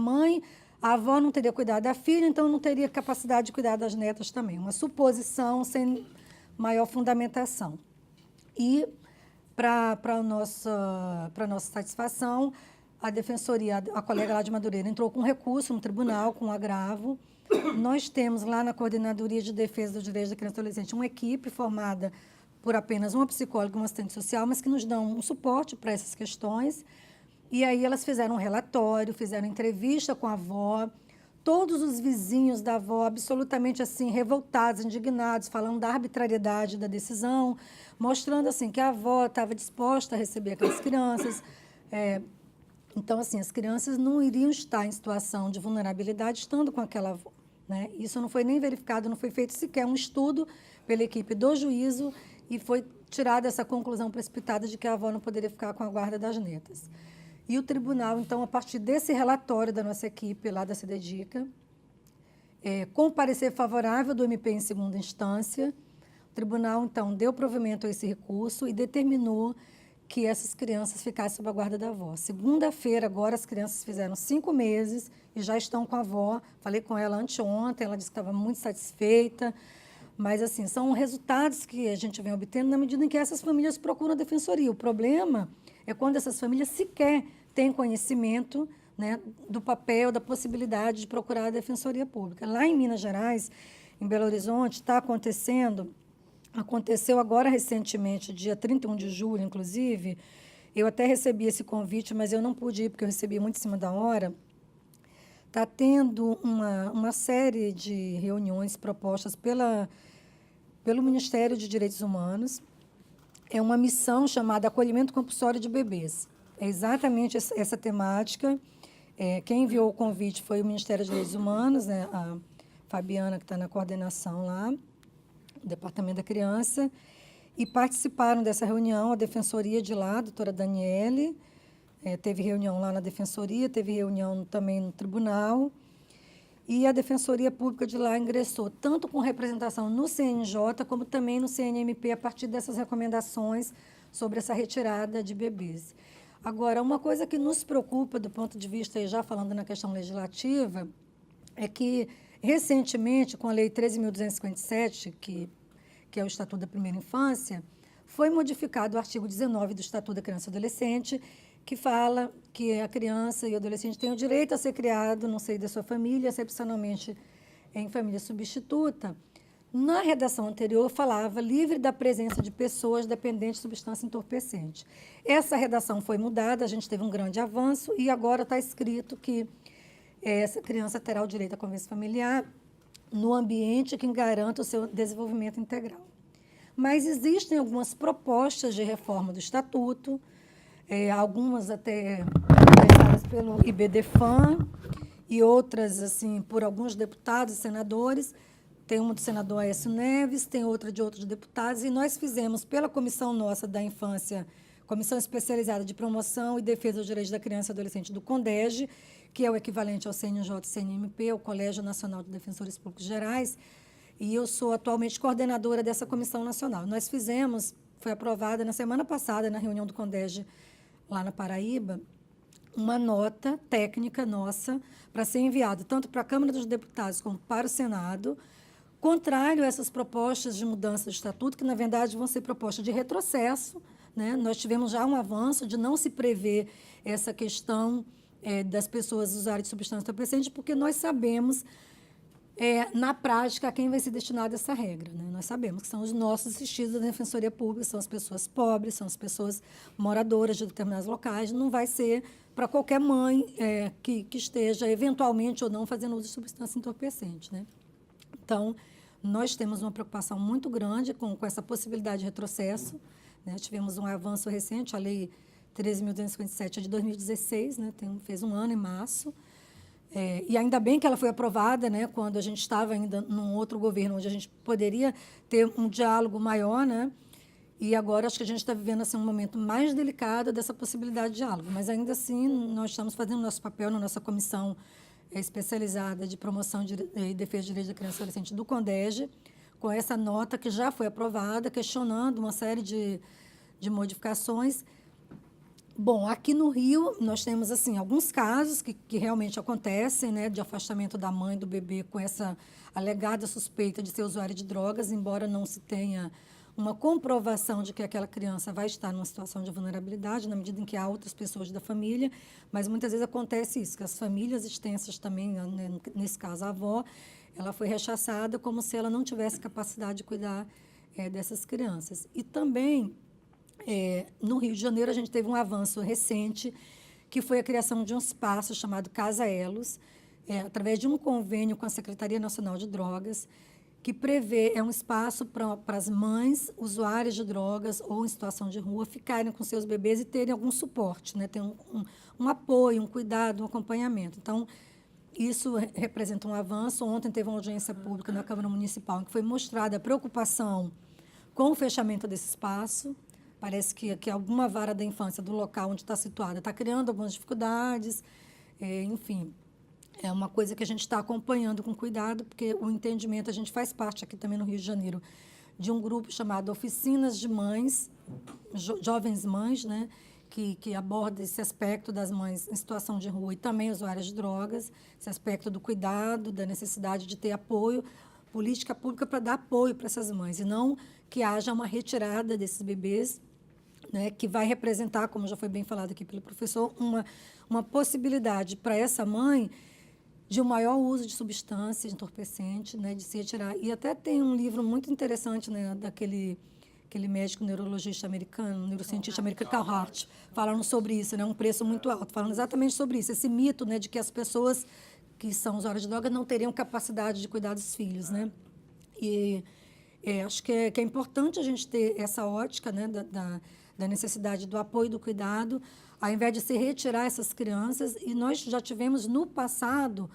avó não teria cuidado da filha, então não teria capacidade de cuidar das netas também. Uma suposição sem maior fundamentação. E, para a nossa satisfação, a Defensoria, a colega lá de Madureira, entrou com recurso no tribunal, com agravo. Nós temos lá na Coordenadoria de Defesa dos Direitos da Criança e do Adolescente uma equipe formada por apenas uma psicóloga e uma assistente social, mas que nos dão um suporte para essas questões. E aí elas fizeram um relatório, fizeram entrevista com a avó, todos os vizinhos da avó absolutamente assim revoltados, indignados, falando da arbitrariedade da decisão, mostrando assim que a avó estava disposta a receber aquelas crianças. Então, assim, as crianças não iriam estar em situação de vulnerabilidade estando com aquela avó. Isso não foi nem verificado, não foi feito sequer um estudo pela equipe do juízo e foi tirada essa conclusão precipitada de que a avó não poderia ficar com a guarda das netas. E o tribunal, então, a partir desse relatório da nossa equipe lá da CDDICA, com parecer favorável do MP em segunda instância, o tribunal, então, deu provimento a esse recurso e determinou que essas crianças ficassem sob a guarda da avó. Segunda-feira, agora, as crianças fizeram 5 meses e já estão com a avó. Falei com ela anteontem, ela disse que estava muito satisfeita. Mas, assim, são resultados que a gente vem obtendo na medida em que essas famílias procuram a defensoria. O problema é quando essas famílias sequer têm conhecimento do papel, da possibilidade de procurar a Defensoria Pública. Lá em Minas Gerais, em Belo Horizonte, aconteceu agora recentemente, dia 31 de julho, inclusive, eu até recebi esse convite, mas eu não pude ir porque eu recebi muito em cima da hora. Está tendo uma série de reuniões propostas pelo Ministério de Direitos Humanos. É uma missão chamada Acolhimento Compulsório de Bebês. É exatamente essa temática. Quem enviou o convite foi o Ministério dos Direitos Humanos, a Fabiana, que está na coordenação lá, do Departamento da Criança, e participaram dessa reunião a Defensoria de lá, a doutora Daniele, teve reunião lá na Defensoria, teve reunião também no Tribunal, e a Defensoria Pública de lá ingressou tanto com representação no CNJ, como também no CNMP, a partir dessas recomendações sobre essa retirada de bebês. Agora, uma coisa que nos preocupa do ponto de vista, já falando na questão legislativa, é que, recentemente, com a Lei 13.257, que é o Estatuto da Primeira Infância, foi modificado o artigo 19 do Estatuto da Criança e do Adolescente, que fala que a criança e o adolescente têm o direito a ser criado no seio da sua família, excepcionalmente em família substituta. Na redação anterior, falava livre da presença de pessoas dependentes de substância entorpecente. Essa redação foi mudada, a gente teve um grande avanço, e agora está escrito que essa criança terá o direito à convivência familiar no ambiente que garanta o seu desenvolvimento integral. Mas existem algumas propostas de reforma do Estatuto, algumas até pensadas pelo IBDFAM e outras assim por alguns deputados e senadores. Tem uma do senador Aécio Neves, tem outra de outros deputados, e nós fizemos pela comissão nossa da infância, Comissão Especializada de Promoção e Defesa dos Direitos da Criança e Adolescente do CONDEG, que é o equivalente ao CNJ e CNMP, o Colégio Nacional de Defensores Públicos Gerais, e eu sou atualmente coordenadora dessa comissão nacional. Nós foi aprovada na semana passada, na reunião do CONDEG, lá na Paraíba, uma nota técnica nossa para ser enviada tanto para a Câmara dos Deputados como para o Senado, contrário a essas propostas de mudança do Estatuto, que, na verdade, vão ser propostas de retrocesso, né? Nós tivemos já um avanço de não se prever essa questão das pessoas usarem de substância entorpecente, porque nós sabemos, na prática, a quem vai ser destinada essa regra, né? Nós sabemos que são os nossos assistidos da Defensoria Pública, são as pessoas pobres, são as pessoas moradoras de determinados locais, não vai ser para qualquer mãe que esteja, eventualmente ou não, fazendo uso de substância entorpecente, né? Então, nós temos uma preocupação muito grande com essa possibilidade de retrocesso, né? Tivemos um avanço recente, a Lei 13.257 é de 2016, né? Fez um ano em março, e ainda bem que ela foi aprovada, né? Quando a gente estava ainda num outro governo, onde a gente poderia ter um diálogo maior, né? E agora acho que a gente está vivendo assim, um momento mais delicado dessa possibilidade de diálogo, mas ainda assim nós estamos fazendo o nosso papel na nossa comissão especializada de promoção e defesa de direitos da criança e adolescente do CONDEG, com essa nota que já foi aprovada, questionando uma série de modificações. Bom, aqui no Rio, nós temos assim, alguns casos que realmente acontecem, né, de afastamento da mãe do bebê com essa alegada suspeita de ser usuária de drogas, embora não se tenha uma comprovação de que aquela criança vai estar numa situação de vulnerabilidade, na medida em que há outras pessoas da família, mas muitas vezes acontece isso, que as famílias extensas também, né, nesse caso a avó, ela foi rechaçada como se ela não tivesse capacidade de cuidar dessas crianças. E também, no Rio de Janeiro, a gente teve um avanço recente, que foi a criação de um espaço chamado Casa Elos, através de um convênio com a Secretaria Nacional de Drogas, que prevê um espaço para as mães usuárias de drogas ou em situação de rua ficarem com seus bebês e terem algum suporte, né? Ter um apoio, um cuidado, um acompanhamento. Então, isso representa um avanço. Ontem teve uma audiência pública na Câmara Municipal em que foi mostrada a preocupação com o fechamento desse espaço. Parece que alguma vara da infância do local onde está situada está criando algumas dificuldades, enfim. É uma coisa que a gente está acompanhando com cuidado, porque o entendimento, a gente faz parte aqui também no Rio de Janeiro de um grupo chamado Oficinas de Mães, Jovens Mães, né, que aborda esse aspecto das mães em situação de rua e também usuárias de drogas, esse aspecto do cuidado, da necessidade de ter apoio, política pública para dar apoio para essas mães, e não que haja uma retirada desses bebês, né, que vai representar, como já foi bem falado aqui pelo professor, uma possibilidade para essa mãe de um maior uso de substâncias entorpecentes, né, de se retirar. E até tem um livro muito interessante, né, daquele médico neurologista americano, neurocientista americano, Carl Hart, falando sobre isso, né, um preço muito alto, falando exatamente sobre isso, esse mito, né, de que as pessoas que são usuárias de droga não teriam capacidade de cuidar dos filhos, né. E acho que é importante a gente ter essa ótica, né, da necessidade do apoio e do cuidado, ao invés de se retirar essas crianças. E nós já tivemos, no passado,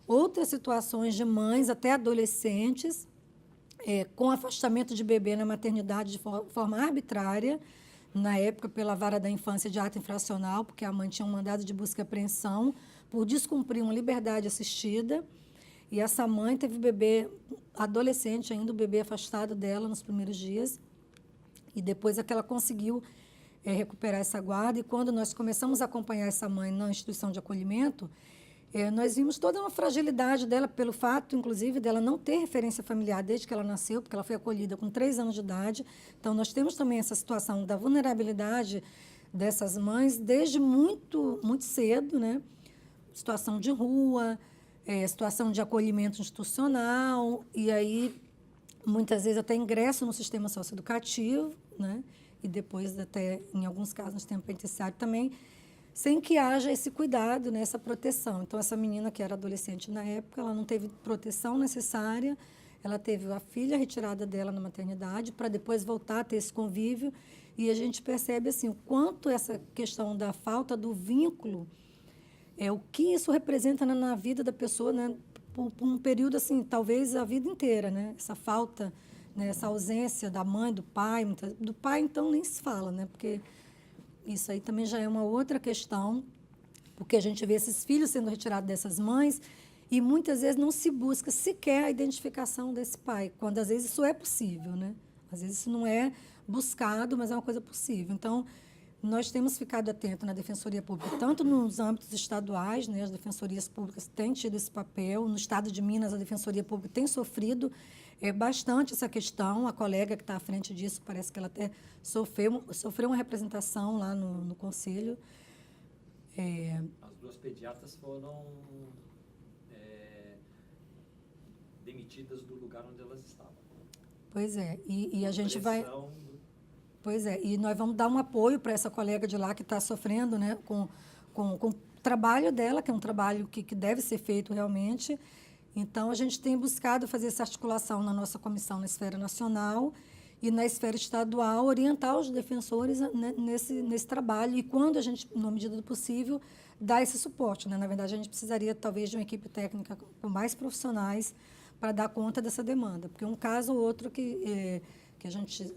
outras situações de mães, até adolescentes, com afastamento de bebê na maternidade de forma arbitrária, na época pela Vara da Infância de Ato Infracional, porque a mãe tinha um mandado de busca e apreensão por descumprir uma liberdade assistida, e essa mãe teve o bebê, adolescente ainda, o bebê afastado dela nos primeiros dias, e depois é que ela conseguiu recuperar essa guarda. E quando nós começamos a acompanhar essa mãe na instituição de acolhimento, nós vimos toda uma fragilidade dela, pelo fato, inclusive, dela não ter referência familiar desde que ela nasceu, porque ela foi acolhida com 3 anos de idade. Então, nós temos também essa situação da vulnerabilidade dessas mães desde muito, muito cedo, né? Situação de rua, situação de acolhimento institucional, e aí, muitas vezes, até ingresso no sistema socioeducativo, né? E depois, até, em alguns casos, no sistema penitenciário também, sem que haja esse cuidado, né, essa proteção. Então, essa menina, que era adolescente na época, ela não teve proteção necessária, ela teve a filha retirada dela na maternidade, para depois voltar a ter esse convívio, e a gente percebe assim, o quanto essa questão da falta do vínculo, o que isso representa na vida da pessoa, né, por um período, assim, talvez a vida inteira, né, essa falta, né, essa ausência da mãe, do pai, então nem se fala, né, porque isso aí também já é uma outra questão, porque a gente vê esses filhos sendo retirados dessas mães e muitas vezes não se busca sequer a identificação desse pai, quando às vezes isso é possível, né? Às vezes isso não é buscado, mas é uma coisa possível. Então, nós temos ficado atentos na Defensoria Pública, tanto nos âmbitos estaduais, né, as defensorias públicas têm tido esse papel. No estado de Minas, a Defensoria Pública tem sofrido bastante essa questão. A colega que está à frente disso, parece que ela até sofreu uma representação lá no Conselho. As duas pediatras foram demitidas do lugar onde elas estavam. Pois é, e a gente vai... Pressão Pois é, e nós vamos dar um apoio para essa colega de lá que está sofrendo, né, com o trabalho dela, que é um trabalho que deve ser feito realmente. Então, a gente tem buscado fazer essa articulação na nossa comissão na esfera nacional e na esfera estadual, orientar os defensores, né, nesse trabalho e, quando a gente, na medida do possível, dar esse suporte, né? Na verdade, a gente precisaria, talvez, de uma equipe técnica com mais profissionais para dar conta dessa demanda, porque um caso ou outro que a gente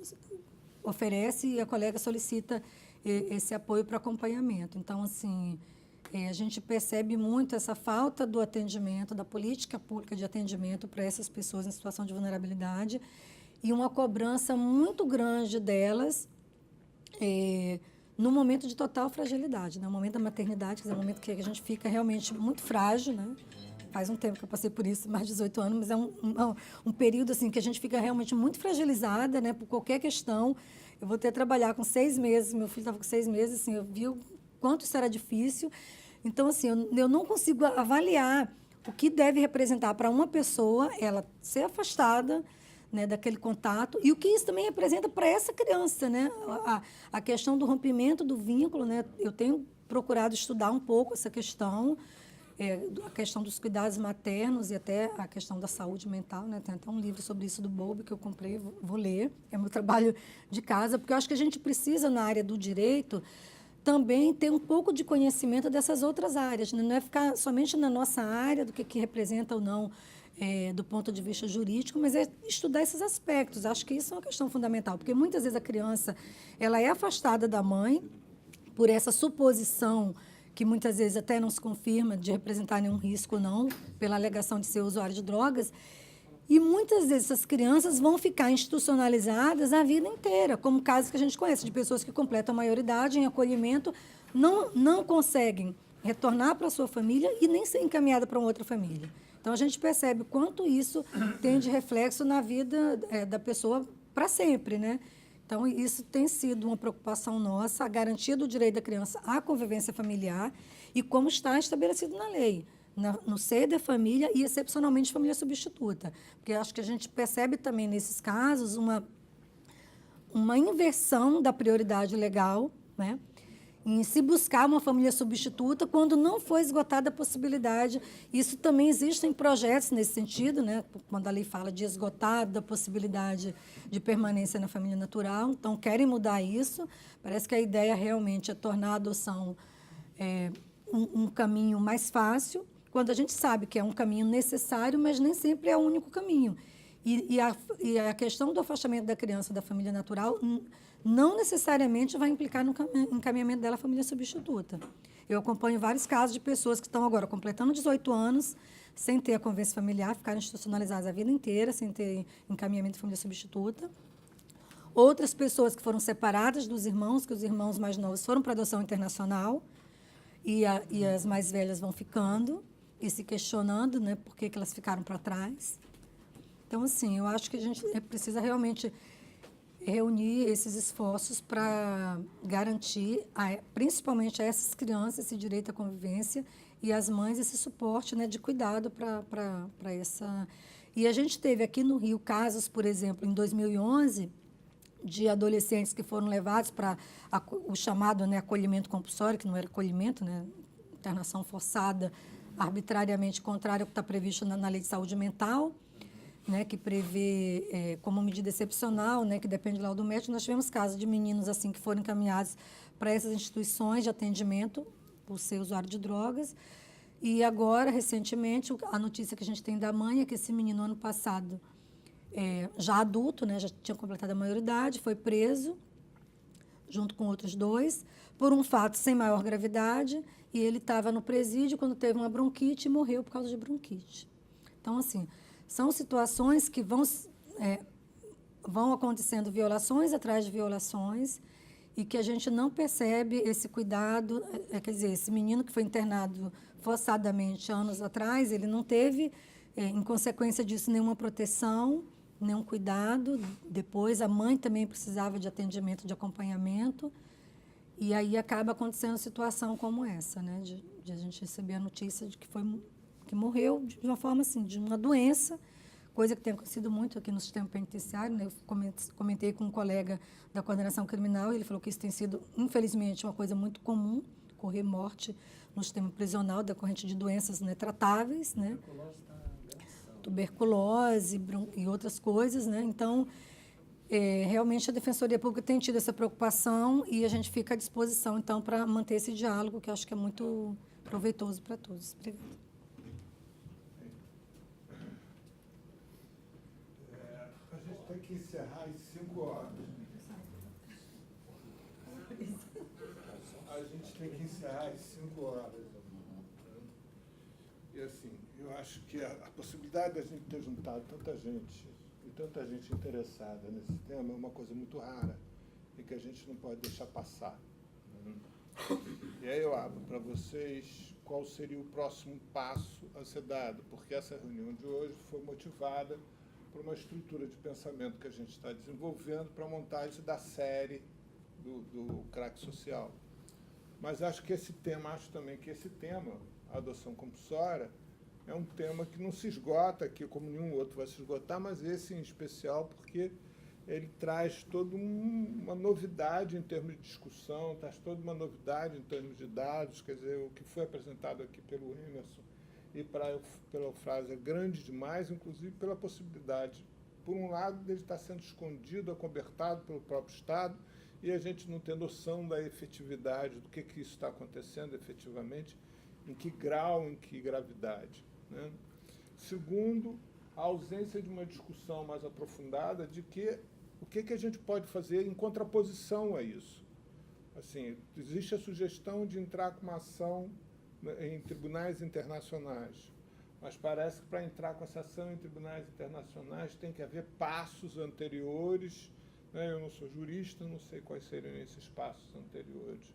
oferece e a colega solicita esse apoio para acompanhamento. Então, assim, a gente percebe muito essa falta do atendimento, da política pública de atendimento para essas pessoas em situação de vulnerabilidade e uma cobrança muito grande delas no momento de total fragilidade, né? No momento da maternidade, que é um momento que a gente fica realmente muito frágil, né? Faz um tempo que eu passei por isso, mais de 18 anos, mas é um período assim, que a gente fica realmente muito fragilizada, né, por qualquer questão. Eu voltei a trabalhar com 6 meses, meu filho estava com 6 meses, assim, eu vi o quanto isso era difícil. Então, assim, eu não consigo avaliar o que deve representar para uma pessoa ela ser afastada, né, daquele contato, e o que isso também representa para essa criança, né? A questão do rompimento do vínculo, né? Eu tenho procurado estudar um pouco essa questão, a questão dos cuidados maternos e até a questão da saúde mental, né? Tem até um livro sobre isso do Bowlby que eu comprei, vou ler, é meu trabalho de casa, porque eu acho que a gente precisa, na área do direito, também ter um pouco de conhecimento dessas outras áreas, né? Não é ficar somente na nossa área, do que representa ou não, do ponto de vista jurídico, mas é estudar esses aspectos. Acho que isso é uma questão fundamental, porque muitas vezes a criança ela é afastada da mãe por essa suposição que muitas vezes até não se confirma de representar nenhum risco ou não, pela alegação de ser usuário de drogas. E muitas vezes essas crianças vão ficar institucionalizadas a vida inteira, como casos que a gente conhece, de pessoas que completam a maioridade em acolhimento, não conseguem retornar para a sua família e nem ser encaminhada para uma outra família. Então, a gente percebe o quanto isso tem de reflexo na vida da pessoa para sempre, né? Então, isso tem sido uma preocupação nossa, a garantia do direito da criança à convivência familiar e como está estabelecido na lei, no seio da família e, excepcionalmente, família substituta. Porque acho que a gente percebe também, nesses casos, uma inversão da prioridade legal, né? Em se buscar uma família substituta quando não foi esgotada a possibilidade. Isso também existe em projetos nesse sentido, né? Quando a lei fala de esgotar da possibilidade de permanência na família natural. Então, querem mudar isso. Parece que a ideia realmente é tornar a adoção um caminho mais fácil, quando a gente sabe que é um caminho necessário, mas nem sempre é o único caminho. E a questão do afastamento da criança da família natural não necessariamente vai implicar no encaminhamento dela à família substituta. Eu acompanho vários casos de pessoas que estão agora completando 18 anos, sem ter a convivência familiar, ficaram institucionalizadas a vida inteira, sem ter encaminhamento de família substituta. Outras pessoas que foram separadas dos irmãos, que os irmãos mais novos foram para adoção internacional, e as mais velhas vão ficando e se questionando, né, por que elas ficaram para trás. Então, assim, eu acho que a gente precisa realmente reunir esses esforços para garantir, principalmente a essas crianças, esse direito à convivência e às mães esse suporte, né, de cuidado para essa... E a gente teve aqui no Rio casos, por exemplo, em 2011, de adolescentes que foram levados para o chamado, né, acolhimento compulsório, que não era acolhimento, né, internação forçada, arbitrariamente contrária ao que está previsto na Lei de Saúde Mental, né, que prevê como medida excepcional, né, que depende lá do médico. Nós tivemos casos de meninos assim que foram encaminhados para essas instituições de atendimento por ser usuário de drogas. E agora, recentemente, a notícia que a gente tem da mãe é que esse menino, ano passado, já adulto, né, já tinha completado a maioridade, foi preso, junto com outros 2, por um fato sem maior gravidade, e ele estava no presídio quando teve uma bronquite e morreu por causa de bronquite. Então, assim, são situações que vão vão acontecendo violações atrás de violações e que a gente não percebe esse cuidado, quer dizer, esse menino que foi internado forçadamente anos atrás, ele não teve, em consequência disso, nenhuma proteção, nenhum cuidado. Depois, a mãe também precisava de atendimento, de acompanhamento, e aí acaba acontecendo situação como essa, né, de a gente receber a notícia de que morreu de uma forma assim, de uma doença, coisa que tem acontecido muito aqui no sistema penitenciário, né? Eu comentei com um colega da coordenação criminal, e ele falou que isso tem sido, infelizmente, uma coisa muito comum, ocorrer morte no sistema prisional decorrente de doenças, né, tratáveis, né? Tuberculose e outras coisas, né? Então, realmente a Defensoria Pública tem tido essa preocupação e a gente fica à disposição, então, para manter esse diálogo, que eu acho que é muito proveitoso para todos. Obrigada. A gente tem que encerrar às 5 horas. A gente tem que encerrar às 5 horas. E assim, eu acho que a possibilidade de a gente ter juntado tanta gente interessada nesse tema é uma coisa muito rara e que a gente não pode deixar passar. E aí eu abro para vocês qual seria o próximo passo a ser dado, porque essa reunião de hoje foi motivada por uma estrutura de pensamento que a gente está desenvolvendo para a montagem da série do crack social. Mas acho também que esse tema, a adoção compulsória, é um tema que não se esgota aqui, como nenhum outro vai se esgotar, mas esse em especial porque ele traz toda uma novidade em termos de discussão, traz toda uma novidade em termos de dados, quer dizer, o que foi apresentado aqui pelo Emerson e pela Eufrásia é grande demais, inclusive pela possibilidade, por um lado, dele estar sendo escondido, acobertado pelo próprio Estado, e a gente não ter noção da efetividade, do que isso está acontecendo efetivamente, em que grau, em que gravidade, né? Segundo, a ausência de uma discussão mais aprofundada de o que a gente pode fazer em contraposição a isso. Assim, existe a sugestão de entrar com uma ação em tribunais internacionais, mas parece que para entrar com essa ação em tribunais internacionais tem que haver passos anteriores, né? Eu não sou jurista, não sei quais seriam esses passos anteriores.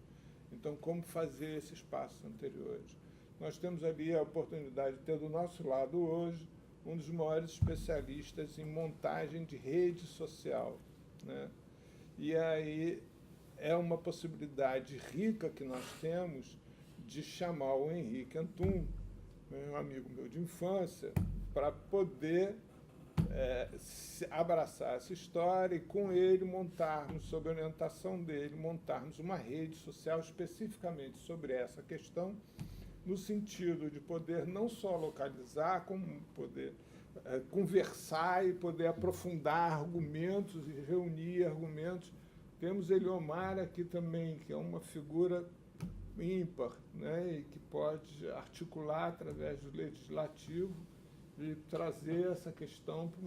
Então, como fazer esses passos anteriores? Nós temos ali a oportunidade de ter do nosso lado hoje um dos maiores especialistas em montagem de rede social, né? E aí é uma possibilidade rica que nós temos de chamar o Henrique Antum, um amigo meu de infância, para poder abraçar essa história e com ele montarmos, sob a orientação dele, montarmos uma rede social especificamente sobre essa questão, no sentido de poder não só localizar, como poder conversar e poder aprofundar argumentos e reunir argumentos. Temos Eliomar aqui também, que é uma figura ímpar, né, e que pode articular através do legislativo e trazer essa questão para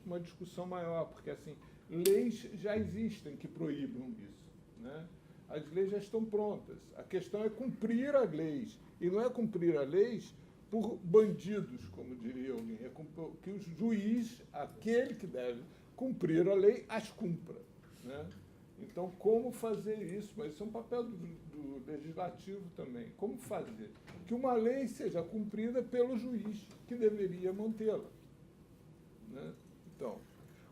uma discussão maior, porque assim, leis já existem que proíbam isso, né? As leis já estão prontas. A questão é cumprir as leis. E não é cumprir as leis por bandidos, como diria alguém, é que o juiz, aquele que deve cumprir a lei, as cumpra, né? Então, como fazer isso? Mas isso é um papel do legislativo também. Como fazer? Que uma lei seja cumprida pelo juiz, que deveria mantê-la, né? Então,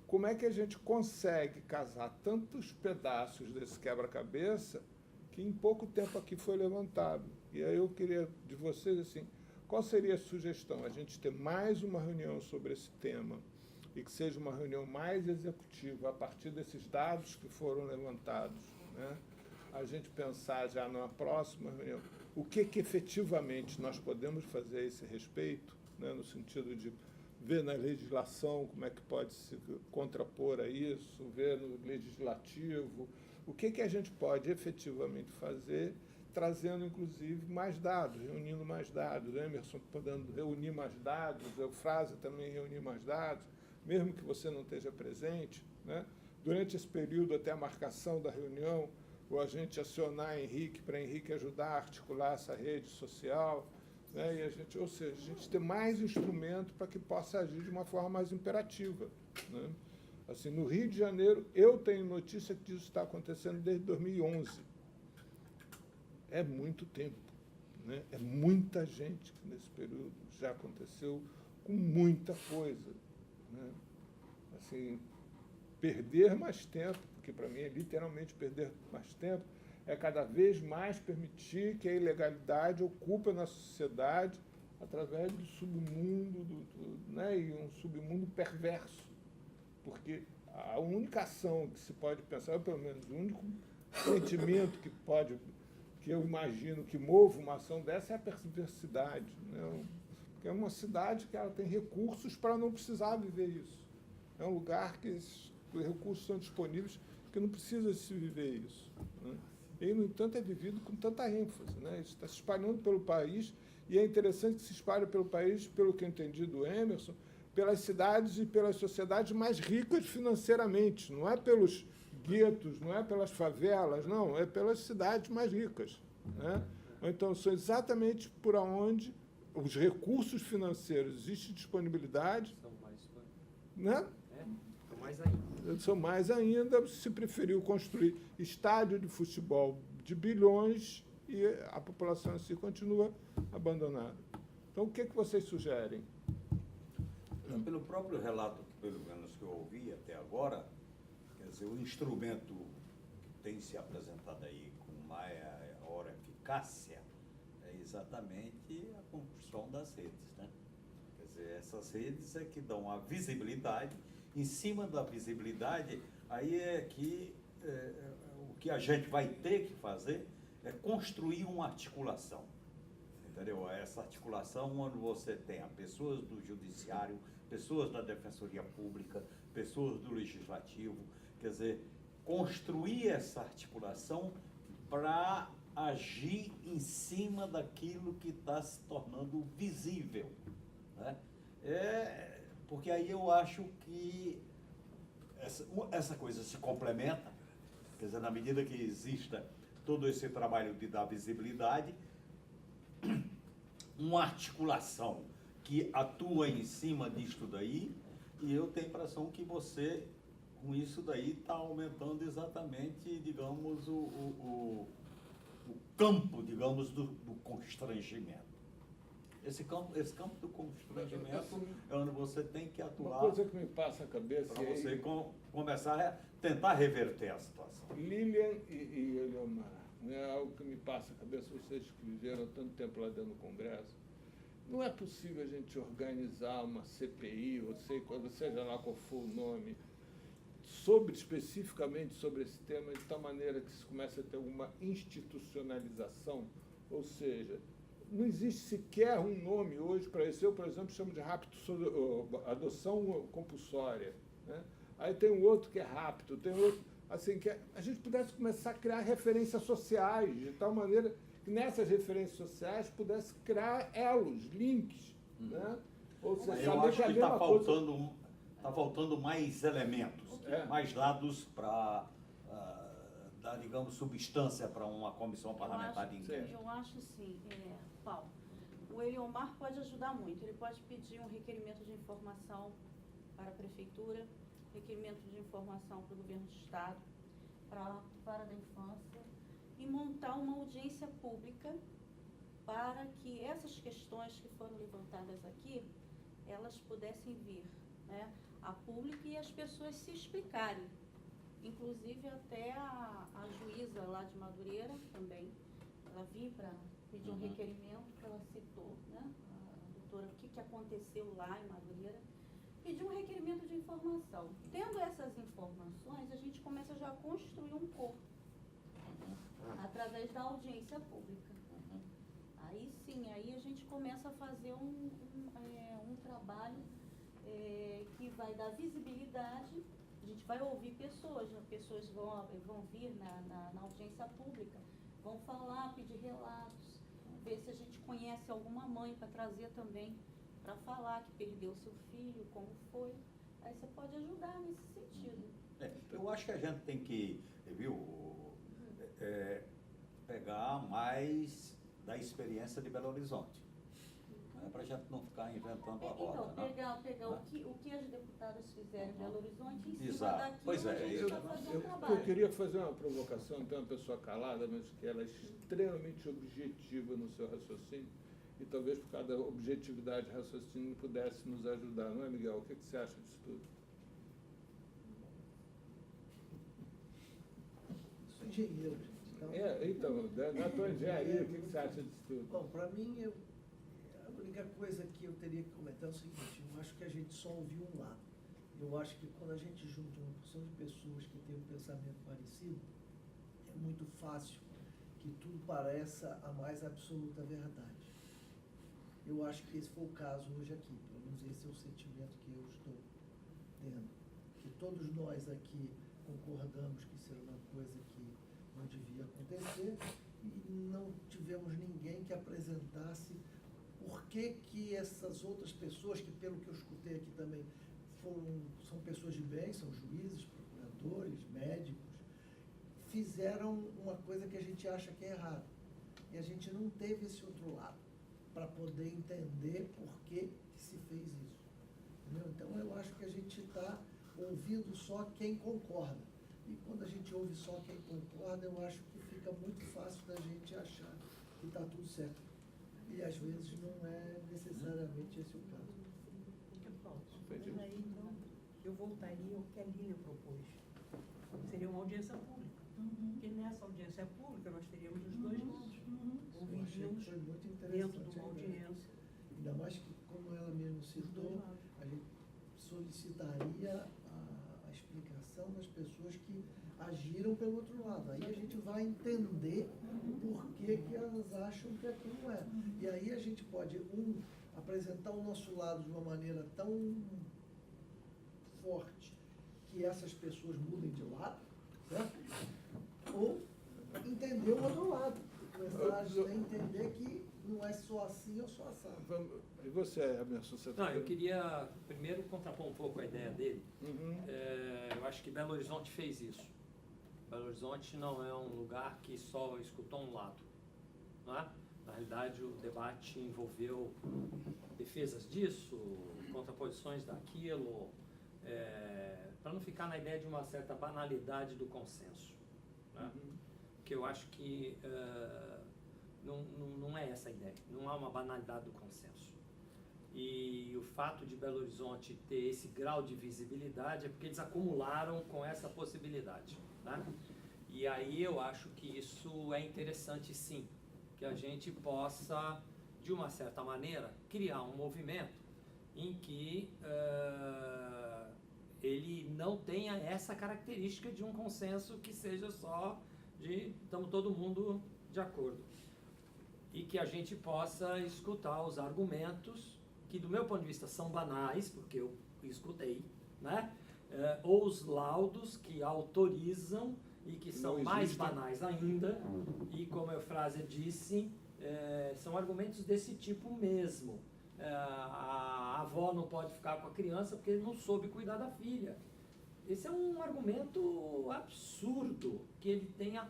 como é que a gente consegue casar tantos pedaços desse quebra-cabeça que em pouco tempo aqui foi levantado? E aí eu queria de vocês, assim, qual seria a sugestão? A gente ter mais uma reunião sobre esse tema e que seja uma reunião mais executiva a partir desses dados que foram levantados, né? A gente pensar já na próxima reunião o que efetivamente nós podemos fazer a esse respeito, né? No sentido de ver na legislação como é que pode se contrapor a isso, ver no legislativo, o que a gente pode efetivamente fazer, trazendo, inclusive, mais dados, reunindo mais dados, Emerson podendo reunir mais dados, Eufrásia também reunir mais dados, mesmo que você não esteja presente, né? Durante esse período, até a marcação da reunião, ou a gente acionar Henrique, para Henrique ajudar a articular essa rede social, né? E a gente, ou seja, a gente ter mais instrumento para que possa agir de uma forma mais imperativa, né? Assim, no Rio de Janeiro, eu tenho notícia que isso está acontecendo desde 2011. É muito tempo, né? É muita gente que nesse período já aconteceu com muita coisa, né? Assim, perder mais tempo, porque para mim é literalmente perder mais tempo, é cada vez mais permitir que a ilegalidade ocupe na sociedade através do submundo, né? E um submundo perverso. Porque a única ação que se pode pensar, ou pelo menos o único sentimento que eu imagino que move uma ação dessa é a perversidade, né? Porque é uma cidade que ela tem recursos para não precisar viver isso. É um lugar que os recursos são disponíveis, que não precisa se viver isso, né? E, no entanto, é vivido com tanta ênfase, né? Isso está se espalhando pelo país, e é interessante que se espalhe pelo país, pelo que eu entendi do Emerson, pelas cidades e pelas sociedades mais ricas financeiramente. Não é pelos guetos, não é pelas favelas, não, é pelas cidades mais ricas, né? Então, são exatamente por onde os recursos financeiros existe disponibilidade, São mais, né? são mais ainda. São mais ainda, se preferiu construir estádio de futebol de bilhões e a população assim continua abandonada. Então, o que vocês sugerem? Pelo próprio relato, pelo menos que eu ouvi até agora, quer dizer, o instrumento que tem se apresentado aí com maior eficácia é exatamente a construção das redes, né? Quer dizer, essas redes é que dão a visibilidade. Em cima da visibilidade, aí é que o que a gente vai ter que fazer é construir uma articulação, entendeu? Essa articulação onde você tenha pessoas do judiciário, pessoas da defensoria pública, pessoas do legislativo, quer dizer, construir essa articulação para agir em cima daquilo que está se tornando visível, né? Porque aí eu acho que essa coisa se complementa, quer dizer, na medida que exista todo esse trabalho de dar visibilidade, uma articulação que atua em cima disto daí, e eu tenho a impressão que você, com isso daí, está aumentando exatamente, digamos, o campo, digamos, do constrangimento. Esse campo do constrangimento é onde você tem que atuar. Uma coisa que me passa a cabeça para você começar a tentar reverter a situação. Lilian e Eliomar, né? Algo que me passa a cabeça, vocês que viveram tanto tempo lá dentro do Congresso, não é possível a gente organizar uma CPI, seja lá qual for o nome, especificamente sobre esse tema, de tal maneira que se comece a ter alguma institucionalização, ou seja, não existe sequer um nome hoje para isso. Eu, por exemplo, chamo de adoção compulsória, né? Aí tem um outro que é rapto, tem outro, assim, que a gente pudesse começar a criar referências sociais, de tal maneira que nessas referências sociais pudesse criar elos, links, né? Ou seja, eu acho que está faltando mais elementos, mais dados para dar, digamos, substância para uma comissão parlamentar de inquérito. Eu acho sim, Paulo. O Eliomar pode ajudar muito. Ele pode pedir um requerimento de informação para a prefeitura, requerimento de informação para o governo do estado, para a vara da infância, e montar uma audiência pública para que essas questões que foram levantadas aqui, elas pudessem vir, né, a público e as pessoas se explicarem. Inclusive até a juíza lá de Madureira também, ela veio para pedir um requerimento, que ela citou, né, a doutora, o que aconteceu lá em Madureira, pediu um requerimento de informação. Tendo essas informações, a gente começa já a construir um corpo, através da audiência pública. Aí sim, aí a gente começa a fazer um trabalho que vai dar visibilidade. A gente vai ouvir pessoas vão vir na audiência pública, vão falar, pedir relatos, ver se a gente conhece alguma mãe para trazer também, para falar que perdeu seu filho, como foi. Aí você pode ajudar nesse sentido. Eu acho que a gente tem que, pegar mais da experiência de Belo Horizonte. né? Para a gente não ficar inventando a roda. Então, né? pegar o que as deputadas fizeram em Belo Horizonte, em cima Exato. daquilo Pois é, a gente eu- está fazendo um Eu trabalho. queria fazer uma provocação, então, uma pessoa calada, mas que ela é extremamente objetiva no seu raciocínio, e talvez por causa da objetividade de raciocínio pudesse nos ajudar, não é, Miguel? O que você acha disso tudo? Sou engenheiro, gente. Então, na tua engenharia, o que você acha disso tudo? Bom, para mim, a única coisa que eu teria que comentar é o seguinte: eu acho que a gente só ouviu um lado. Eu acho que quando a gente junta uma porção de pessoas que têm um pensamento parecido, é muito fácil que tudo pareça a mais absoluta verdade. Eu acho que esse foi o caso hoje aqui, pelo menos esse é o sentimento que eu estou tendo. Que todos nós aqui concordamos que isso era uma coisa que não devia acontecer e não tivemos ninguém que apresentasse por que essas outras pessoas, que pelo que eu escutei aqui também são pessoas de bem, são juízes, procuradores, médicos, fizeram uma coisa que a gente acha que é errado. E a gente não teve esse outro lado para poder entender por que se fez isso. Entendeu? Então eu acho que a gente está ouvindo só quem concorda. E quando a gente ouve só quem concorda, eu acho que fica muito fácil da gente achar que está tudo certo. E às vezes não é necessariamente esse o caso. Entendi. Mas aí, então, eu voltaria ao que a Lília propôs. Seria uma audiência pública. Porque nessa audiência pública nós teríamos os dois lados. Eu achei que Ouviríamos foi muito dentro interessante. de uma a ideia. audiência. Ainda mais que, como ela mesmo citou, a gente solicitaria a explicação das pessoas que agiram pelo outro lado. Aí a gente vai entender por que elas acham que aquilo é. E aí a gente pode, apresentar o nosso lado de uma maneira tão forte que essas pessoas mudem de lado, certo? Ou entender o outro lado. Começar a entender que não é só assim ou só assado. E você, Emerson? Você Não, eu queria primeiro contrapor um pouco a ideia dele. Uhum. Eu acho que Belo Horizonte fez isso. Belo Horizonte não é um lugar que só escutou um lado, não é? Na realidade, o debate envolveu defesas disso, contraposições daquilo, para não ficar na ideia de uma certa banalidade do consenso, né? Que eu acho que não é essa a ideia, não há uma banalidade do consenso. E o fato de Belo Horizonte ter esse grau de visibilidade é porque eles acumularam com essa possibilidade, né? E aí eu acho que isso é interessante, sim, que a gente possa, de uma certa maneira, criar um movimento em que ele não tenha essa característica de um consenso que seja só de estamos todo mundo de acordo. E que a gente possa escutar os argumentos que, do meu ponto de vista, são banais, porque eu escutei, né? Ou os laudos que autorizam e que são mais banais ainda, e como a Eufrásia disse, são argumentos desse tipo mesmo. A avó não pode ficar com a criança porque ele não soube cuidar da filha. Esse é um argumento absurdo, que ele tenha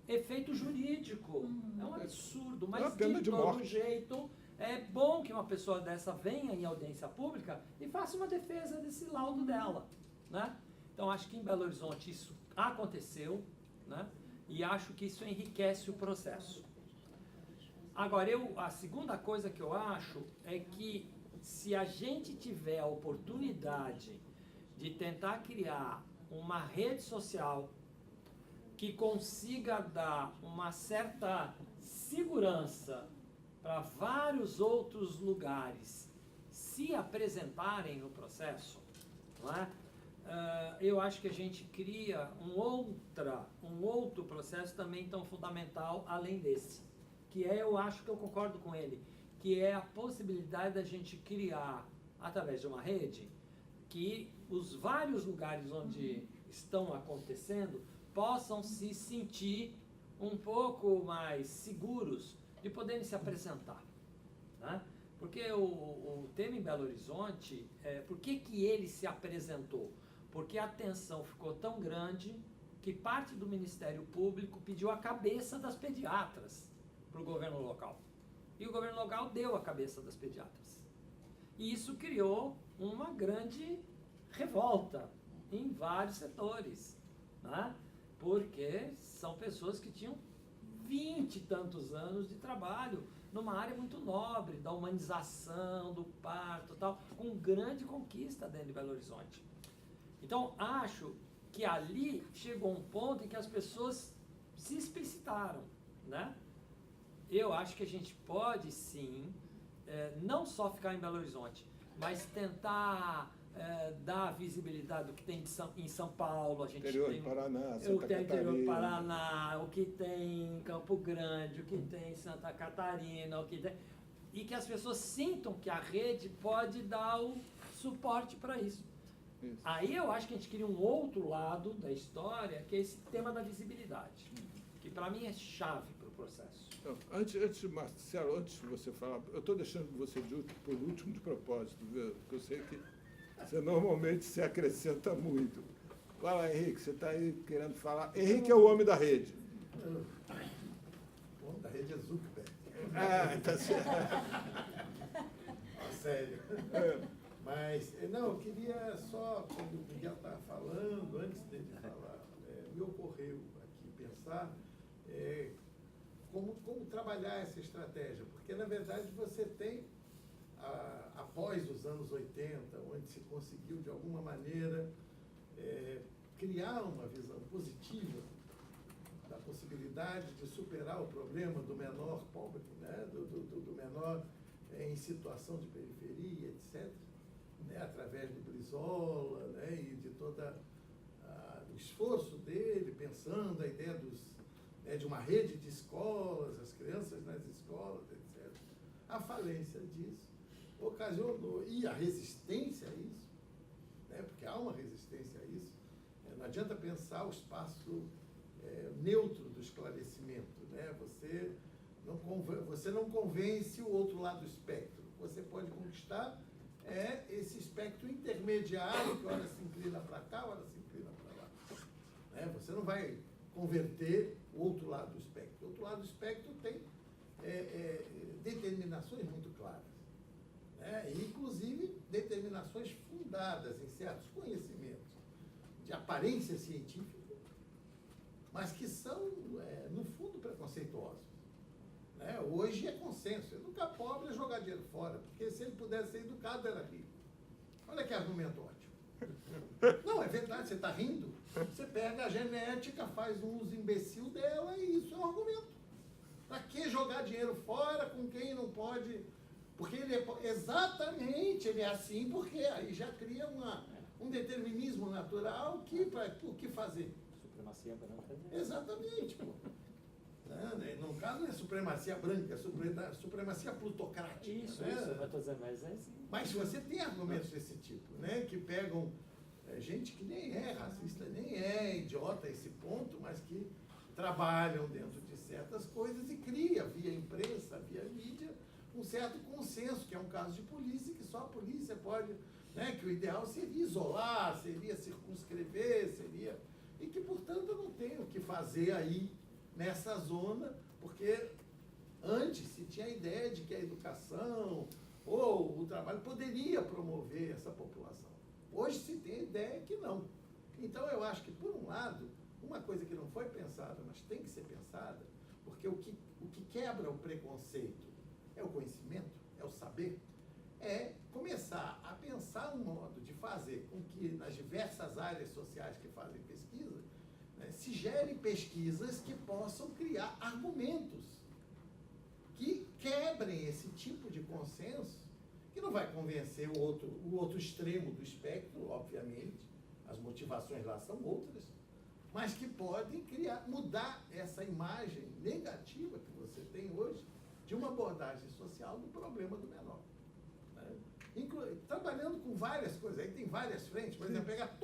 efeito jurídico. É um absurdo, mas de todo jeito é bom que uma pessoa dessa venha em audiência pública e faça uma defesa desse laudo dela, né? Então acho que em Belo Horizonte isso aconteceu, né? E acho que isso enriquece o processo. Agora, a segunda coisa que eu acho é que se a gente tiver a oportunidade de tentar criar uma rede social que consiga dar uma certa segurança para vários outros lugares se apresentarem no processo, não é? Eu acho que a gente cria um outro processo também tão fundamental além desse, que eu acho que eu concordo com ele, que é a possibilidade da gente criar, através de uma rede, que os vários lugares onde estão acontecendo possam se sentir um pouco mais seguros de poderem se apresentar, né? Porque o tema em Belo Horizonte, por que ele se apresentou? Porque a tensão ficou tão grande que parte do Ministério Público pediu a cabeça das pediatras para o governo local. E o governo local deu a cabeça das pediatras. E isso criou uma grande revolta em vários setores, né? Porque são pessoas que tinham 20 e tantos anos de trabalho numa área muito nobre, da humanização, do parto, tal, com grande conquista dentro de Belo Horizonte. Então, acho que ali chegou um ponto em que as pessoas se explicitaram, né? Eu acho que a gente pode, sim, não só ficar em Belo Horizonte, mas tentar dar visibilidade do que tem em São Paulo. A gente Interior tem do Paraná, o Santa tem interior do Catarina. Paraná, o que tem em Campo Grande, o que tem em Santa Catarina, o que tem... E que as pessoas sintam que a rede pode dar o suporte para isso. Isso. Aí eu acho que a gente cria um outro lado da história, que é esse tema da visibilidade, que para mim é chave para o processo. Então, Marcelo, antes de você falar, eu estou deixando você por último de propósito, viu? Porque eu sei que você normalmente se acrescenta muito. Fala, Henrique, você está aí querendo falar. Henrique é o homem da rede. O homem da rede é Zuckerberg. Tá certo. Sério. Mas, não, eu queria só, quando o Miguel estava falando, antes dele falar, me ocorreu aqui pensar como trabalhar essa estratégia. Porque, na verdade, você tem, após os anos 80, onde se conseguiu, de alguma maneira, criar uma visão positiva da possibilidade de superar o problema do menor pobre, né? do menor em situação de periferia, etc., né? Através do Brizola, né? E de todo o esforço dele, pensando a ideia de uma rede de escolas, as crianças nas escolas, etc. A falência disso ocasionou, e a resistência a isso, né? Porque há uma resistência a isso, não adianta pensar o espaço neutro do esclarecimento, né? Você não convence o outro lado do espectro. Você pode conquistar esse espectro intermediário, que ora se inclina para cá, ora se inclina para lá. Né? Você não vai converter o outro lado do espectro. O outro lado do espectro tem determinações muito claras, né? E, inclusive, determinações fundadas em certos conhecimentos de aparência científica, mas que são, no fundo, preconceituosos. Né? Hoje é consenso. Educar pobre é jogar dinheiro fora, porque se ele pudesse ser educado, era rico. Olha que argumento ótimo. Não, é verdade, você está rindo. Você pega a genética, faz um uso imbecil dela e isso é um argumento. Para que jogar dinheiro fora com quem não pode? Porque ele exatamente, ele é assim, porque aí já cria um determinismo natural o que fazer? Supremacia branca. Exatamente, pô. No caso não é supremacia branca, é supremacia plutocrática. Isso, né? isso, eu estou dizendo, mas é assim. Mas você tem argumentos desse tipo, né? Que pegam gente que nem é racista, nem é idiota a esse ponto, mas que trabalham dentro de certas coisas e cria, via imprensa, via mídia, um certo consenso, que é um caso de polícia, que só a polícia pode, né? Que o ideal seria isolar, seria circunscrever, seria... E que, portanto, eu não tenho o que fazer aí, nessa zona, porque antes se tinha a ideia de que a educação ou o trabalho poderia promover essa população. Hoje se tem a ideia que não. Então eu acho que, por um lado, uma coisa que não foi pensada, mas tem que ser pensada, porque o que quebra o preconceito é o conhecimento, é o saber, é começar a pensar um modo de fazer com que nas diversas áreas sociais que fazem pesquisa, se gerem pesquisas que possam criar argumentos que quebrem esse tipo de consenso, que não vai convencer o outro extremo do espectro, obviamente, as motivações lá são outras, mas que podem mudar essa imagem negativa que você tem hoje de uma abordagem social do problema do menor. Né? Trabalhando com várias coisas, aí tem várias frentes, por exemplo, pegar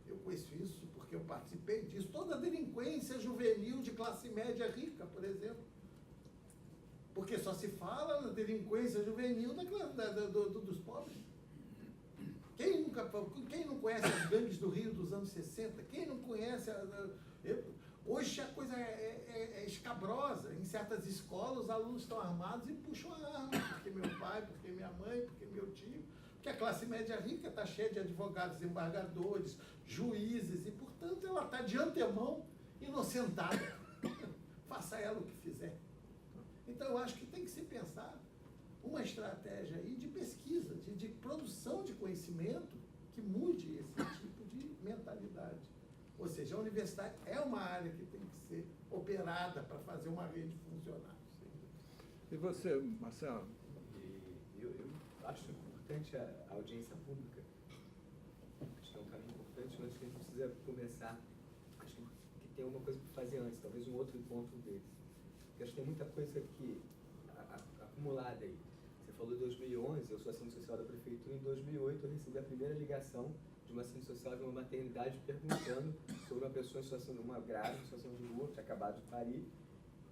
eu conheço isso porque eu participei disso, toda a delinquência juvenil de classe média rica, por exemplo. Porque só se fala na delinquência juvenil dos pobres. Quem não conhece as gangues do Rio dos anos 60? Quem não conhece... Hoje a coisa é escabrosa. Em certas escolas, os alunos estão armados e puxam a arma, porque meu pai, porque minha mãe, porque meu tio. Porque a classe média rica está cheia de advogados, embargadores, juízes, e, portanto, ela está de antemão inocentada. Faça ela o que fizer. Então, eu acho que tem que se pensar uma estratégia aí de pesquisa, de produção de conhecimento que mude esse tipo de mentalidade. Ou seja, a universidade é uma área que tem que ser operada para fazer uma rede funcionar. E você, Marcelo? Eu acho importante a audiência pública. Acho que é um caminho importante, mas que a gente precisa começar. Acho que tem uma coisa para fazer antes, talvez um outro encontro desse. Porque acho que tem muita coisa aqui acumulada aí. Você falou em 2011, eu sou assistente social da prefeitura. Em 2008, eu recebi a primeira ligação de uma assistente social de uma maternidade perguntando sobre uma pessoa em situação de uma grávida, em situação de rua, que tinha acabado de parir.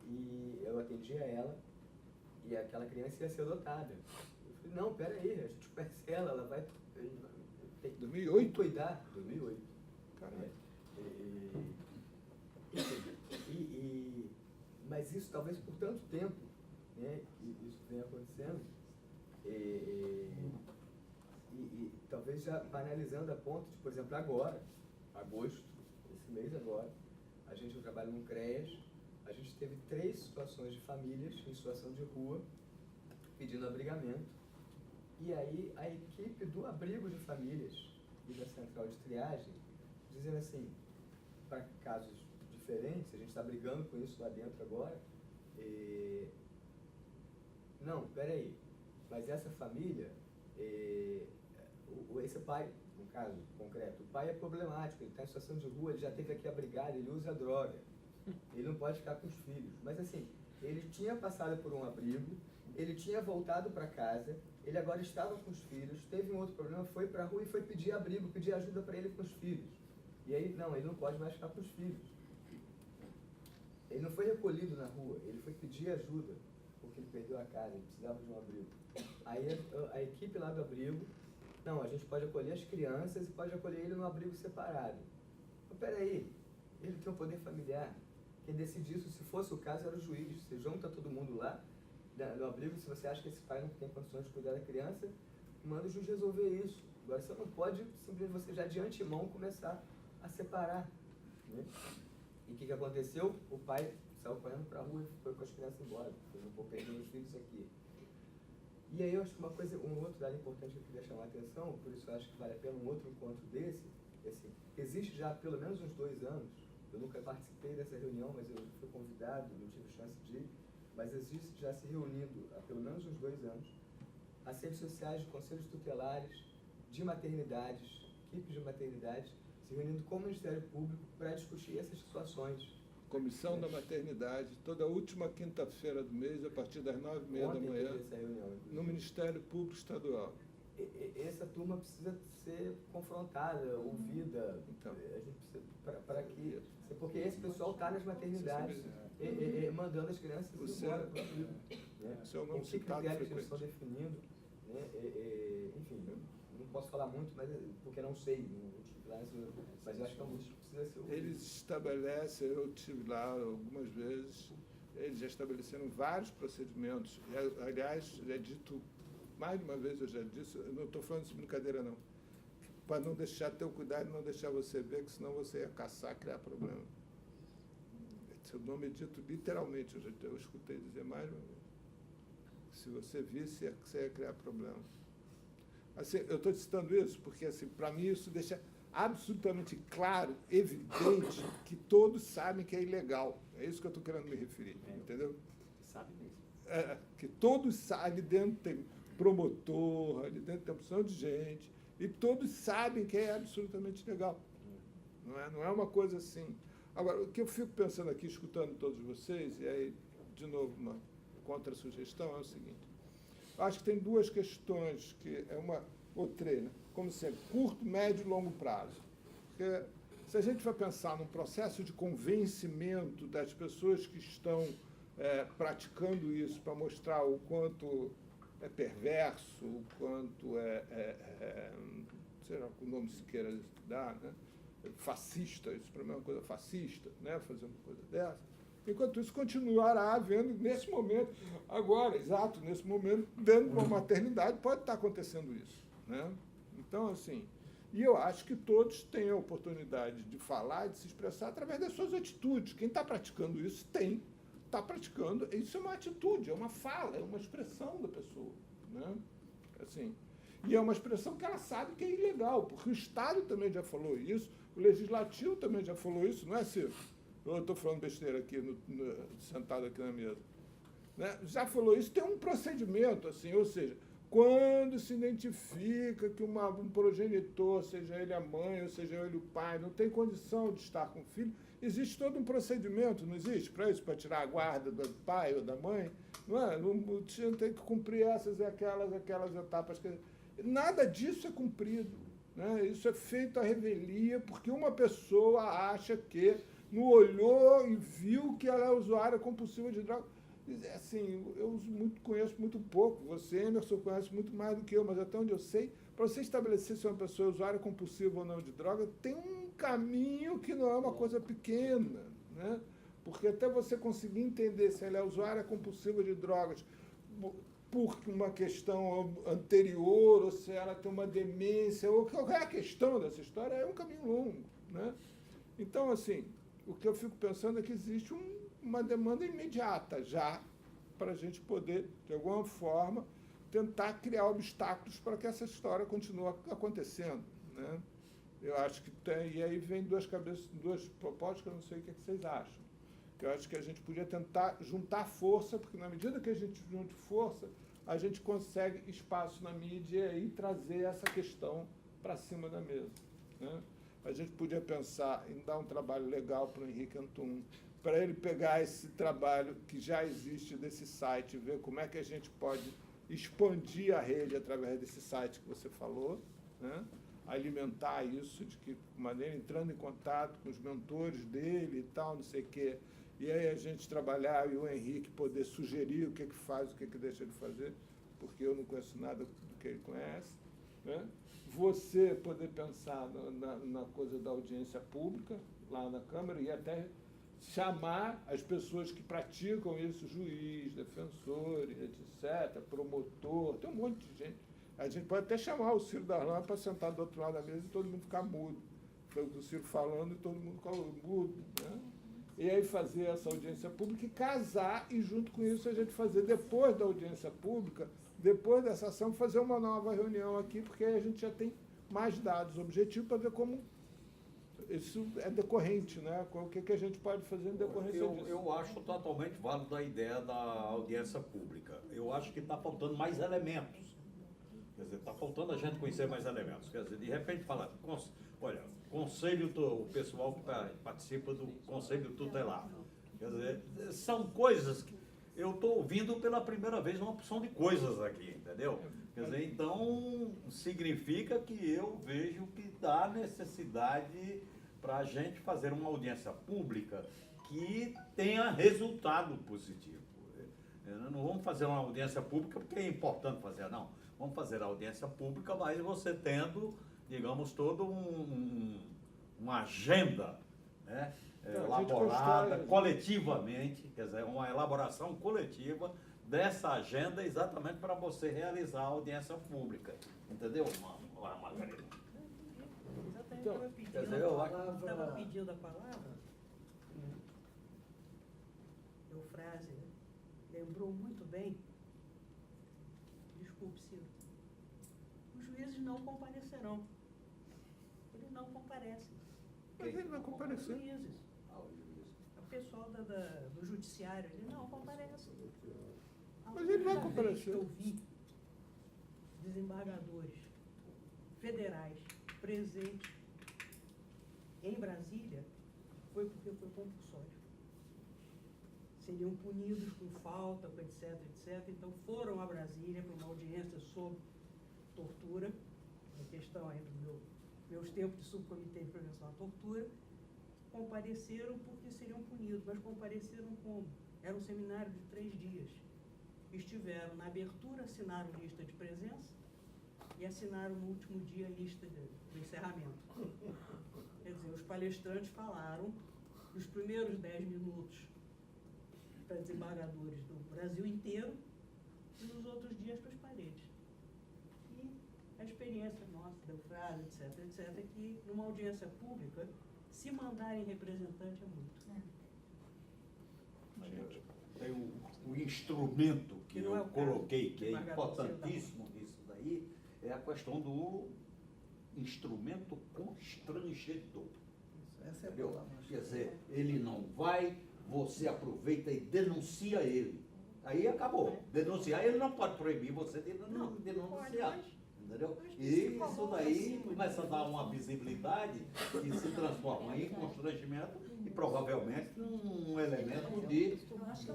E eu atendi a ela e aquela criança ia ser adotada. Eu falei, não, peraí, a gente conhece ela vai... Tem 2008? Cuidar. 2008. Caralho. Mas isso talvez por tanto tempo, né, isso vem acontecendo, e talvez já banalizando a ponto de, por exemplo, agora, agosto, esse mês agora, a gente trabalha num CREAS, a gente teve 3 situações de famílias em situação de rua pedindo abrigamento, e aí a equipe do abrigo de famílias e da central de triagem dizendo assim, para casos diferentes, a gente está brigando com isso lá dentro agora, não, peraí, mas essa família, esse pai, no caso concreto, o pai é problemático, ele está em situação de rua, ele já teve aqui abrigado, ele usa droga, ele não pode ficar com os filhos, mas assim, ele tinha passado por um abrigo, ele tinha voltado para casa, ele agora estava com os filhos, teve um outro problema, foi para a rua e foi pedir abrigo, pedir ajuda para ele com os filhos. E aí, não, ele não pode mais ficar com os filhos. Ele não foi recolhido na rua, ele foi pedir ajuda, porque ele perdeu a casa, ele precisava de um abrigo. Aí a equipe lá do abrigo, não, a gente pode acolher as crianças e pode acolher ele num abrigo separado. Mas peraí, ele tem um poder familiar. Quem decide isso, se fosse o caso, era o juiz. Você junta todo mundo lá, no abrigo, se você acha que esse pai não tem condições de cuidar da criança, manda o juiz resolver isso. Agora, você não pode, simplesmente, você já de antemão começar a separar. Né? E o que aconteceu? O pai saiu correndo para a rua e foi com as crianças embora. Eu não vou perder os filhos aqui. E aí eu acho que um outro dado importante que eu queria chamar a atenção, por isso eu acho que vale a pena um outro encontro desse, assim, existe já há pelo menos uns 2 anos, eu nunca participei dessa reunião, mas eu fui convidado, não tive chance de ir, mas existe já se reunindo há pelo menos uns 2 anos, assistentes sociais de conselhos tutelares, de maternidades, equipes de maternidades, se reunindo com o Ministério Público para discutir essas situações. Comissão da Maternidade, toda última quinta-feira do mês, a partir das 9h30 da manhã, essa reunião, no Ministério Público Estadual. Essa turma precisa ser confrontada, ouvida, Então. a gente precisa, para que... Porque esse pessoal está nas maternidades, mandando as crianças embora para o filho. Esse é o nome que citado critérios que eles frequente. estão definindo, né? Enfim, não posso falar muito, mas porque não sei, mas eu acho que isso precisa ser ouvido. Eles estabelecem, eu estive lá algumas vezes, eles já estabeleceram vários procedimentos. Aliás, já é dito, mais de uma vez eu já disse, eu não estou falando isso de brincadeira não, para não deixar teu cuidado e não deixar você ver, que senão você ia caçar, criar problema. Seu nome é dito literalmente, eu escutei dizer mais de uma vez. Se você visse, você ia criar problema. Assim, eu estou citando isso porque, assim, para mim, isso deixa absolutamente claro, evidente, que todos sabem que é ilegal. É isso que eu estou querendo me referir, entendeu? Sabe mesmo. Que todos sabem, ali dentro tem promotor, ali dentro tem opção de gente, e todos sabem que é absolutamente legal. Não é uma coisa assim. Agora, o que eu fico pensando aqui, escutando todos vocês, e aí, de novo, uma contra-sugestão, é o seguinte. Eu acho que tem 2 questões, que é uma outra, né? Como sempre, curto, médio e longo prazo. Porque se a gente vai pensar num processo de convencimento das pessoas que estão praticando isso para mostrar o quanto é perverso, o quanto sei lá, o nome se queira dar, né? Fascista, isso para mim é uma coisa fascista, né? Fazer uma coisa dessa. Enquanto isso, continuará havendo, nesse momento, agora, exato, nesse momento, dentro de uma maternidade, pode estar acontecendo isso, né? Então, assim, e eu acho que todos têm a oportunidade de falar, de se expressar através das suas atitudes. Quem está praticando isso está praticando, isso é uma atitude, é uma fala, é uma expressão da pessoa, né? Assim, e é uma expressão que ela sabe que é ilegal, porque o Estado também já falou isso, o Legislativo também já falou isso, não é, Ciro? Eu estou falando besteira aqui, sentado aqui na mesa. Né? Já falou isso, tem um procedimento, assim, ou seja, quando se identifica que um progenitor, seja ele a mãe, ou seja ele o pai, não tem condição de estar com o filho, existe todo um procedimento, não existe para isso, para tirar a guarda do pai ou da mãe? Não é? O tio tem que cumprir essas e aquelas etapas. Nada disso é cumprido. Né? Isso é feito à revelia, porque uma pessoa acha que não olhou e viu que ela é usuária compulsiva de droga. Assim, eu conheço muito pouco, você, Emerson, conhece muito mais do que eu, mas até onde eu sei, para você estabelecer se uma pessoa é usuária compulsiva ou não de droga, tem um caminho que não é uma coisa pequena, né? Porque até você conseguir entender se ela é usuária compulsiva de drogas por uma questão anterior, ou se ela tem uma demência, ou qualquer questão dessa história, é um caminho longo, né? Então, assim, o que eu fico pensando é que existe uma demanda imediata já para a gente poder, de alguma forma, tentar criar obstáculos para que essa história continue acontecendo, né? Eu acho que tem, e aí vem duas propostas que eu não sei o que vocês acham. Eu acho que a gente podia tentar juntar força, porque na medida que a gente junte força, a gente consegue espaço na mídia e trazer essa questão para cima da mesa, né? A gente podia pensar em dar um trabalho legal para o Henrique Antum, para ele pegar esse trabalho que já existe desse site, ver como é que a gente pode expandir a rede através desse site que você falou, né? Alimentar isso, de que maneira, entrando em contato com os mentores dele e tal, não sei o quê, e aí a gente trabalhar e o Henrique poder sugerir o que faz, o que deixa de fazer, porque eu não conheço nada do que ele conhece, né? Você poder pensar na coisa da audiência pública, lá na Câmara, e até chamar as pessoas que praticam isso, juiz, defensores, etc., promotor, tem um monte de gente. A gente pode até chamar o Ciro Darlan para sentar do outro lado da mesa e todo mundo ficar mudo. Foi o Ciro falando e todo mundo ficar mudo, né? E aí fazer essa audiência pública e casar, e junto com isso a gente fazer, depois da audiência pública, depois dessa ação, fazer uma nova reunião aqui, porque aí a gente já tem mais dados objetivos para ver como isso é decorrente, né? O que a gente pode fazer em decorrência disso. Eu acho totalmente válida a ideia da audiência pública. Eu acho que está faltando mais elementos. Quer dizer, está faltando a gente conhecer mais elementos. Quer dizer, de repente falar, olha, o pessoal que participa do Conselho Tutelar. Quer dizer, são coisas que eu estou ouvindo pela primeira vez uma opção de coisas aqui, entendeu? Quer dizer, então significa que eu vejo que dá necessidade para a gente fazer uma audiência pública que tenha resultado positivo. Não vamos fazer uma audiência pública porque é importante fazer, não. Vamos fazer a audiência pública, mas você tendo, digamos, toda uma agenda, né, elaborada coletivamente, quer dizer, uma elaboração coletiva dessa agenda exatamente para você realizar a audiência pública. Entendeu, Margarida? Exatamente, estava pedindo a palavra. Eufrásio lembrou muito bem. Desculpe, Ciro. Os juízes não comparecerão. Eles não comparecem. Mas ele vai comparecer. Os juízes. O pessoal do judiciário, ele não comparece. Mas ele vai comparecer. Eu vi desembargadores federais presentes em Brasília, foi porque foi compulsório. Seriam punidos com falta, com etc, etc. Então foram a Brasília para uma audiência sobre tortura, a questão ainda dos meus tempos de subcomitê de prevenção à tortura, compareceram porque seriam punidos, mas compareceram como? Era um seminário de 3 dias. Estiveram na abertura, assinaram lista de presença e assinaram no último dia a lista do encerramento. Quer dizer, os palestrantes falaram, nos primeiros 10 minutos desembargadores do Brasil inteiro e nos outros dias para as paredes. E a experiência nossa, da Eufrásio, etc., é que numa audiência pública, se mandarem representante é muito. Tem o instrumento que Que não é eu o caso coloquei, do que é desembargador importantíssimo nisso daí, é a questão do instrumento constrangedor. Essa é a Entendeu? palavra. Quer dizer, ele não vai, você aproveita e denuncia ele. Aí acabou. Denunciar, ele não pode proibir você de denunciar. Entendeu? E isso daí começa a dar uma visibilidade que se transforma em constrangimento e provavelmente num elemento de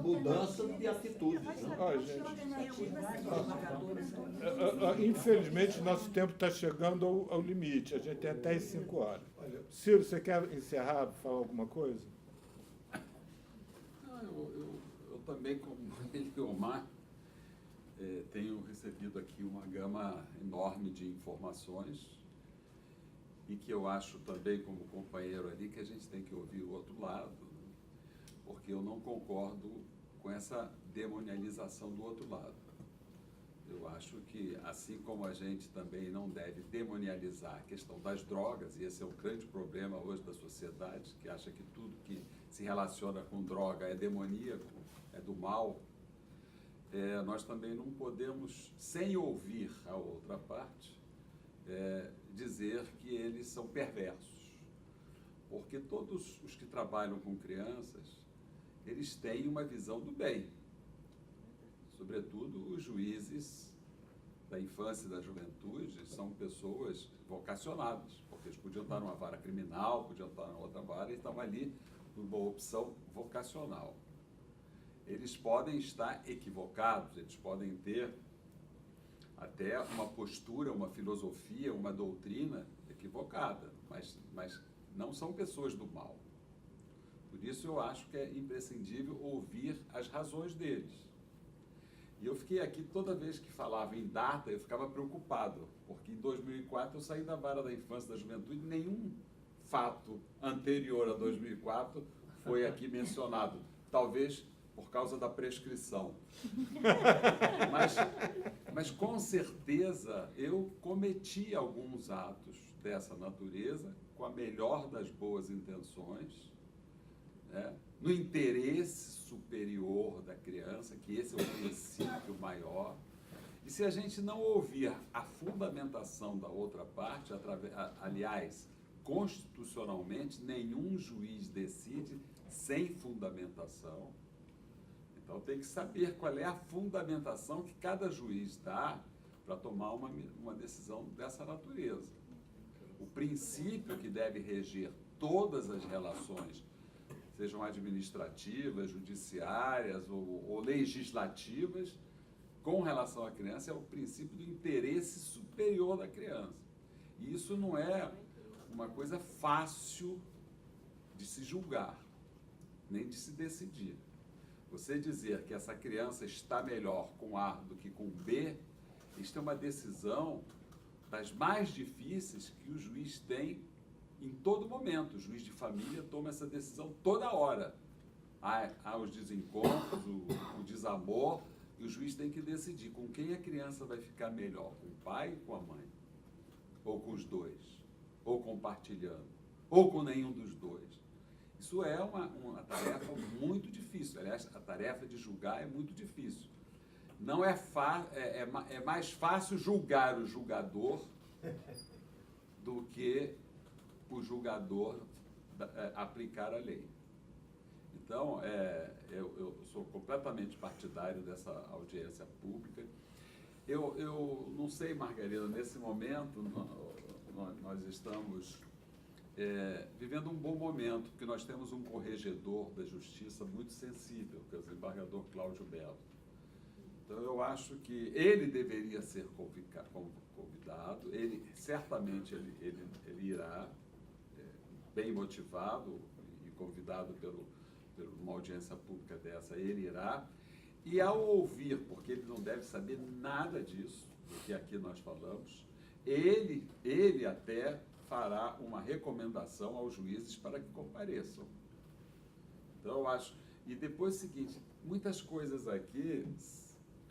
mudança de atitudes. Né? Ó, gente, infelizmente, nosso tempo está chegando ao limite. A gente tem até as 5 horas. Ciro, você quer encerrar, falar alguma coisa? Não, eu também, como Eliomar, tenho recebido aqui uma gama enorme de informações e que eu acho também, como companheiro ali, que a gente tem que ouvir o outro lado, né? Porque eu não concordo com essa demonialização do outro lado. Eu acho que, assim como a gente também não deve demonializar a questão das drogas, e esse é o grande problema hoje da sociedade, que acha que tudo que se relaciona com droga é demoníaco, é do mal, nós também não podemos, sem ouvir a outra parte, dizer que eles são perversos. Porque todos os que trabalham com crianças, eles têm uma visão do bem. Sobretudo os juízes da infância e da juventude são pessoas vocacionadas, porque eles podiam estar numa vara criminal, podiam estar na outra vara e estão ali por uma opção vocacional. Eles podem estar equivocados, eles podem ter até uma postura, uma filosofia, uma doutrina equivocada, mas não são pessoas do mal. Por isso eu acho que é imprescindível ouvir as razões deles. E eu fiquei aqui, toda vez que falava em data, eu ficava preocupado, porque em 2004 eu saí da vara da infância e da juventude, nenhum fato anterior a 2004 foi aqui mencionado. Talvez por causa da prescrição. Mas com certeza eu cometi alguns atos dessa natureza com a melhor das boas intenções, né, no interesse superior da criança, que esse é o princípio maior. E se a gente não ouvir a fundamentação da outra parte, aliás, constitucionalmente, nenhum juiz decide sem fundamentação. Então tem que saber qual é a fundamentação que cada juiz dá para tomar uma decisão dessa natureza. O princípio que deve reger todas as relações, sejam administrativas, judiciárias ou legislativas, com relação à criança, é o princípio do interesse superior da criança. E isso não é uma coisa fácil de se julgar, nem de se decidir. Você dizer que essa criança está melhor com A do que com B, isto é uma decisão das mais difíceis que o juiz tem em todo momento. O juiz de família toma essa decisão toda hora. Há os desencontros, o desamor, e o juiz tem que decidir com quem a criança vai ficar melhor, com o pai ou com a mãe, ou com os dois, ou compartilhando, ou com nenhum dos dois. Isso é uma tarefa muito difícil. Aliás, a tarefa de julgar é muito difícil. Não é mais fácil julgar o julgador do que o julgador aplicar a lei. Então, eu sou completamente partidário dessa audiência pública. Eu não sei, Margarida, nesse momento nós estamos vivendo um bom momento, porque nós temos um corregedor da justiça muito sensível, que é o desembargador Cláudio Belo. Então, eu acho que ele deveria ser convidado, certamente ele irá, bem motivado e convidado por uma audiência pública dessa, ele irá, e ao ouvir, porque ele não deve saber nada disso, do que aqui nós falamos, ele até fará uma recomendação aos juízes para que compareçam. Então, E depois é o seguinte, muitas coisas aqui,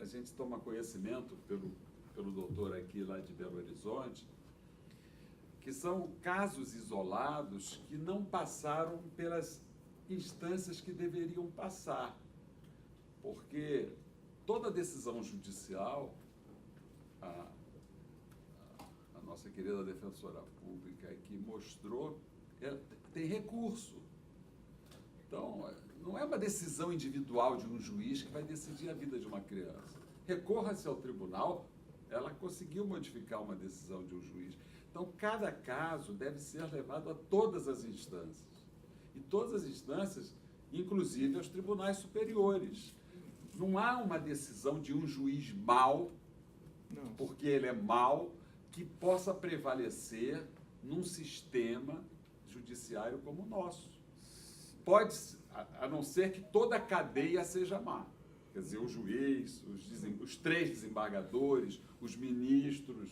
a gente toma conhecimento pelo doutor aqui lá de Belo Horizonte, que são casos isolados que não passaram pelas instâncias que deveriam passar. Porque toda decisão judicial, a nossa querida defensora pública aqui mostrou, tem recurso. Então, não é uma decisão individual de um juiz que vai decidir a vida de uma criança. Recorra-se ao tribunal, ela conseguiu modificar uma decisão de um juiz. Então, cada caso deve ser levado a todas as instâncias. E todas as instâncias, inclusive aos tribunais superiores. Não há uma decisão de um juiz mau, porque ele é mau, que possa prevalecer num sistema judiciário como o nosso. Pode, a não ser que toda a cadeia seja má. Quer dizer, o juiz, os 3 desembargadores, os ministros.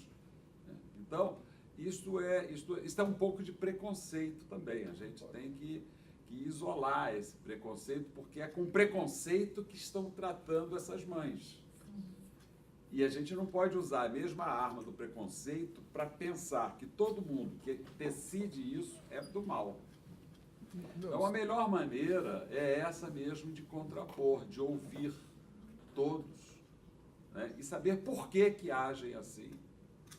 Né? Então, isso é um pouco de preconceito também. A gente tem que isolar esse preconceito, porque é com preconceito que estão tratando essas mães. E a gente não pode usar a mesma arma do preconceito para pensar que todo mundo que decide isso é do mal. Então, a melhor maneira é essa mesmo de contrapor, de ouvir todos, né? E saber por que agem assim,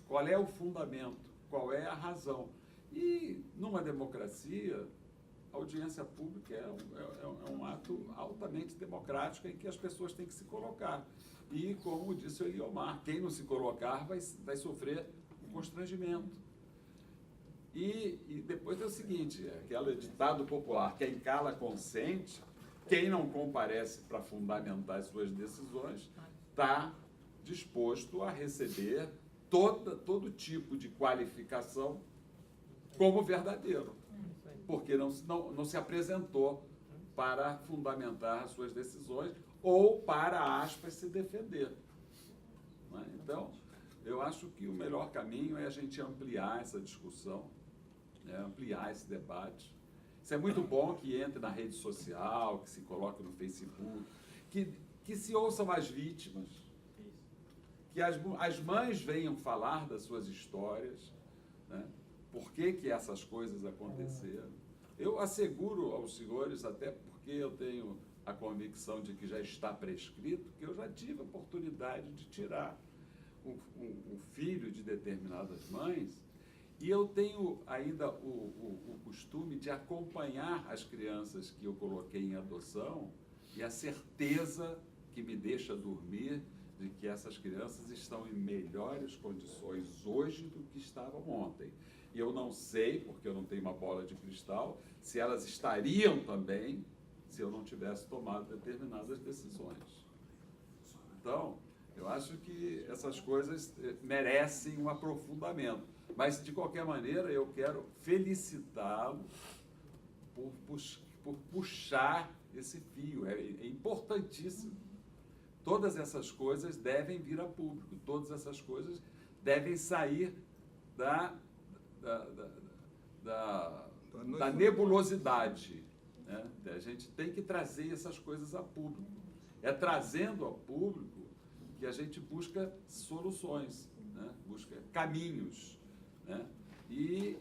qual é o fundamento, qual é a razão. E, numa democracia, a audiência pública é um ato altamente democrático em que as pessoas têm que se colocar. E, como disse o Eliomar, quem não se colocar vai sofrer um constrangimento. E depois é o seguinte, aquele ditado popular, quem cala consente, quem não comparece para fundamentar as suas decisões, está disposto a receber todo tipo de qualificação como verdadeiro, porque não se apresentou para fundamentar as suas decisões ou para, aspas, se defender. Não é? Então, eu acho que o melhor caminho é a gente ampliar essa discussão, né? Ampliar esse debate. Isso é muito bom que entre na rede social, que se coloque no Facebook, que se ouçam as vítimas, que as mães venham falar das suas histórias, né? Por que essas coisas aconteceram. Eu asseguro aos senhores, até porque eu tenho a convicção de que já está prescrito, que eu já tive a oportunidade de tirar o filho de determinadas mães, e eu tenho ainda o costume de acompanhar as crianças que eu coloquei em adoção, e a certeza que me deixa dormir de que essas crianças estão em melhores condições hoje do que estavam ontem. E eu não sei, porque eu não tenho uma bola de cristal, se elas estariam também se eu não tivesse tomado determinadas decisões. Então, eu acho que essas coisas merecem um aprofundamento. Mas, de qualquer maneira, eu quero felicitá-lo por puxar esse fio. É importantíssimo. Todas essas coisas devem vir a público. Todas essas coisas devem sair da nebulosidade. Né? A gente tem que trazer essas coisas a público. É trazendo a público que a gente busca soluções, né? Busca caminhos. Né? E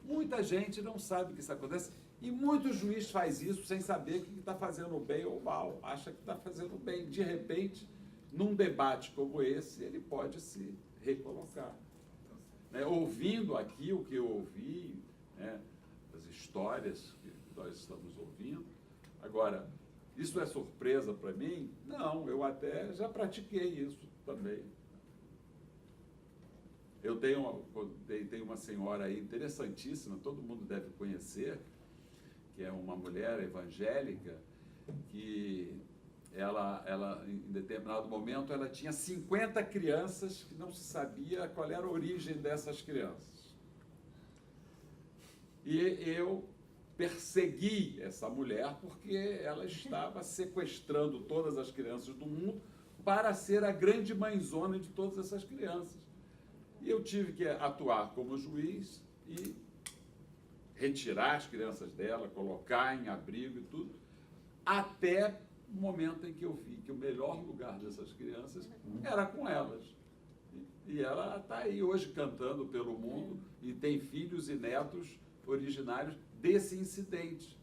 muita gente não sabe que isso acontece. E muito juiz faz isso sem saber que está fazendo bem ou mal. Acha que está fazendo bem. De repente, num debate como esse, ele pode se recolocar. Né? Ouvindo aqui o que eu ouvi, né? As histórias que nós estamos ouvindo. Agora, isso é surpresa para mim? Não, eu até já pratiquei isso também. Eu tenho uma senhora aí interessantíssima, todo mundo deve conhecer, que é uma mulher evangélica, que ela em determinado momento, ela tinha 50 crianças que não se sabia qual era a origem dessas crianças. E eu persegui essa mulher porque ela estava sequestrando todas as crianças do mundo para ser a grande mãezona de todas essas crianças. E eu tive que atuar como juiz e retirar as crianças dela, colocar em abrigo e tudo, até o momento em que eu vi que o melhor lugar dessas crianças era com elas. E ela está aí hoje cantando pelo mundo e tem filhos e netos originários desse incidente.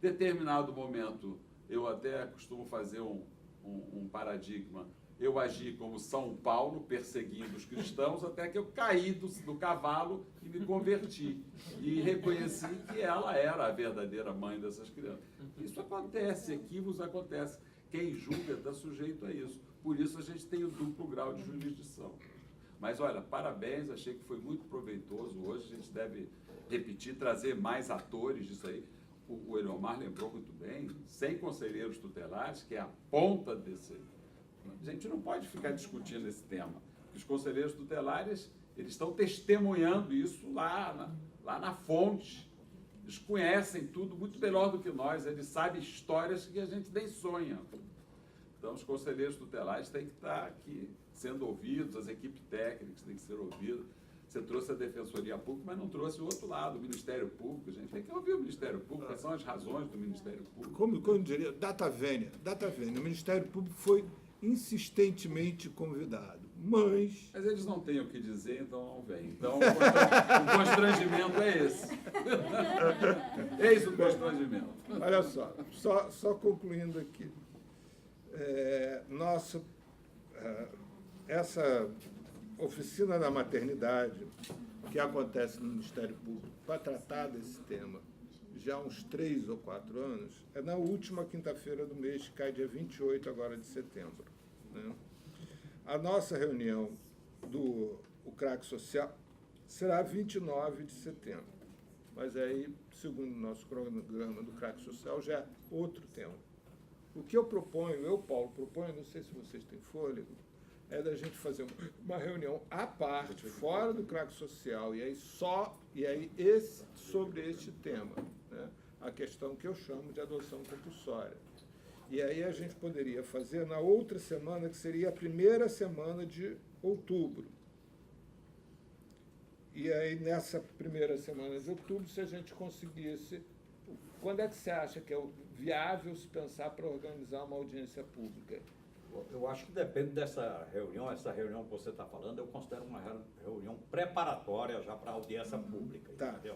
Determinado momento, eu até costumo fazer um paradigma. Eu agi como São Paulo, perseguindo os cristãos, até que eu caí do cavalo e me converti. E reconheci que ela era a verdadeira mãe dessas crianças. Isso acontece, equívocos acontecem. Quem julga está sujeito a isso. Por isso a gente tem o duplo grau de jurisdição. Mas, olha, parabéns, achei que foi muito proveitoso hoje. A gente deve repetir, trazer mais atores disso aí. O Eliomar lembrou muito bem, 100 conselheiros tutelares, que é a ponta desse... A gente não pode ficar discutindo esse tema. Os conselheiros tutelares, eles estão testemunhando isso lá na fonte. Eles conhecem tudo muito melhor do que nós, eles sabem histórias que a gente nem sonha. Então, os conselheiros tutelares têm que estar aqui sendo ouvidos, as equipes técnicas têm que ser ouvidas. Você trouxe a Defensoria Pública, mas não trouxe o outro lado, o Ministério Público. A gente tem que ouvir o Ministério Público, quais são as razões do Ministério Público. Como eu diria, data vênia. O Ministério Público foi insistentemente convidado, mas eles não têm o que dizer, então não vêm. Então, o constrangimento é esse. Eis o constrangimento. Olha só concluindo aqui. Essa oficina da maternidade que acontece no Ministério Público para tratar desse tema já há uns 3 ou 4 anos, é na última quinta-feira do mês, que cai dia 28 agora de setembro. Né? A nossa reunião do CRAC Social será 29 de setembro. Mas aí, segundo o nosso cronograma do CRAC Social, já é outro tema. O que eu proponho, Paulo, proponho, não sei se vocês têm fôlego, é da gente fazer uma reunião à parte, fora do CRAC Social, e aí sobre este tema, né? A questão que eu chamo de adoção compulsória. E aí a gente poderia fazer na outra semana, que seria a primeira semana de outubro. E aí, nessa primeira semana de outubro, se a gente conseguisse... Quando é que você acha que é viável se pensar para organizar uma audiência pública? Eu acho que depende dessa reunião. Essa reunião que você está falando, eu considero uma reunião preparatória já para a audiência pública. Tá. Entendeu?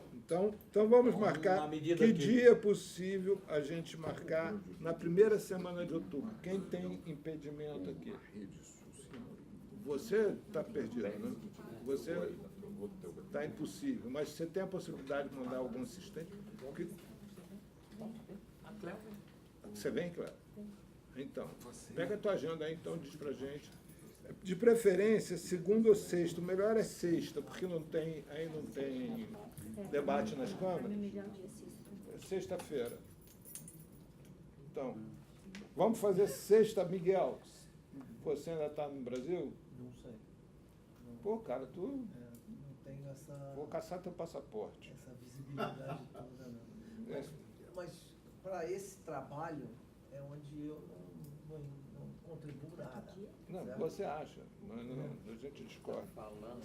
Então vamos marcar na medida que que- dia é possível a gente marcar na primeira semana de outubro. Quem tem impedimento aqui? Você está perdido, né? Você está impossível, mas você tem a possibilidade de mandar algum assistente? Você vem, Cléo? Então, pega a tua agenda aí, então, diz pra gente. De preferência, segunda ou sexta. O melhor é sexta, porque aí não tem debate nas câmaras. Sexta-feira. Então, vamos fazer sexta, Miguel. Você ainda está no Brasil? Não sei. Pô, cara, tu... Não tenho essa... Vou caçar teu passaporte. Essa visibilidade toda, não. É. Mas para esse trabalho é onde eu não contribuo nada. Não, certo? você acha, mas não, a gente discorda. Falando.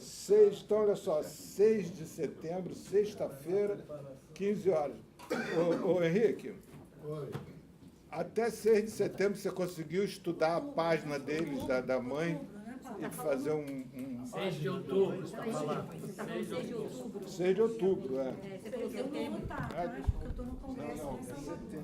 Então, olha só, 6 de setembro, sexta-feira, 15 horas. Ô Henrique, Oi. até 6 de setembro você conseguiu estudar a página deles, da mãe, e fazer um 6 de outubro, está falando. 6 de outubro, é. Você falou setembro. Eu vou estar, eu estou no congresso em Salvador.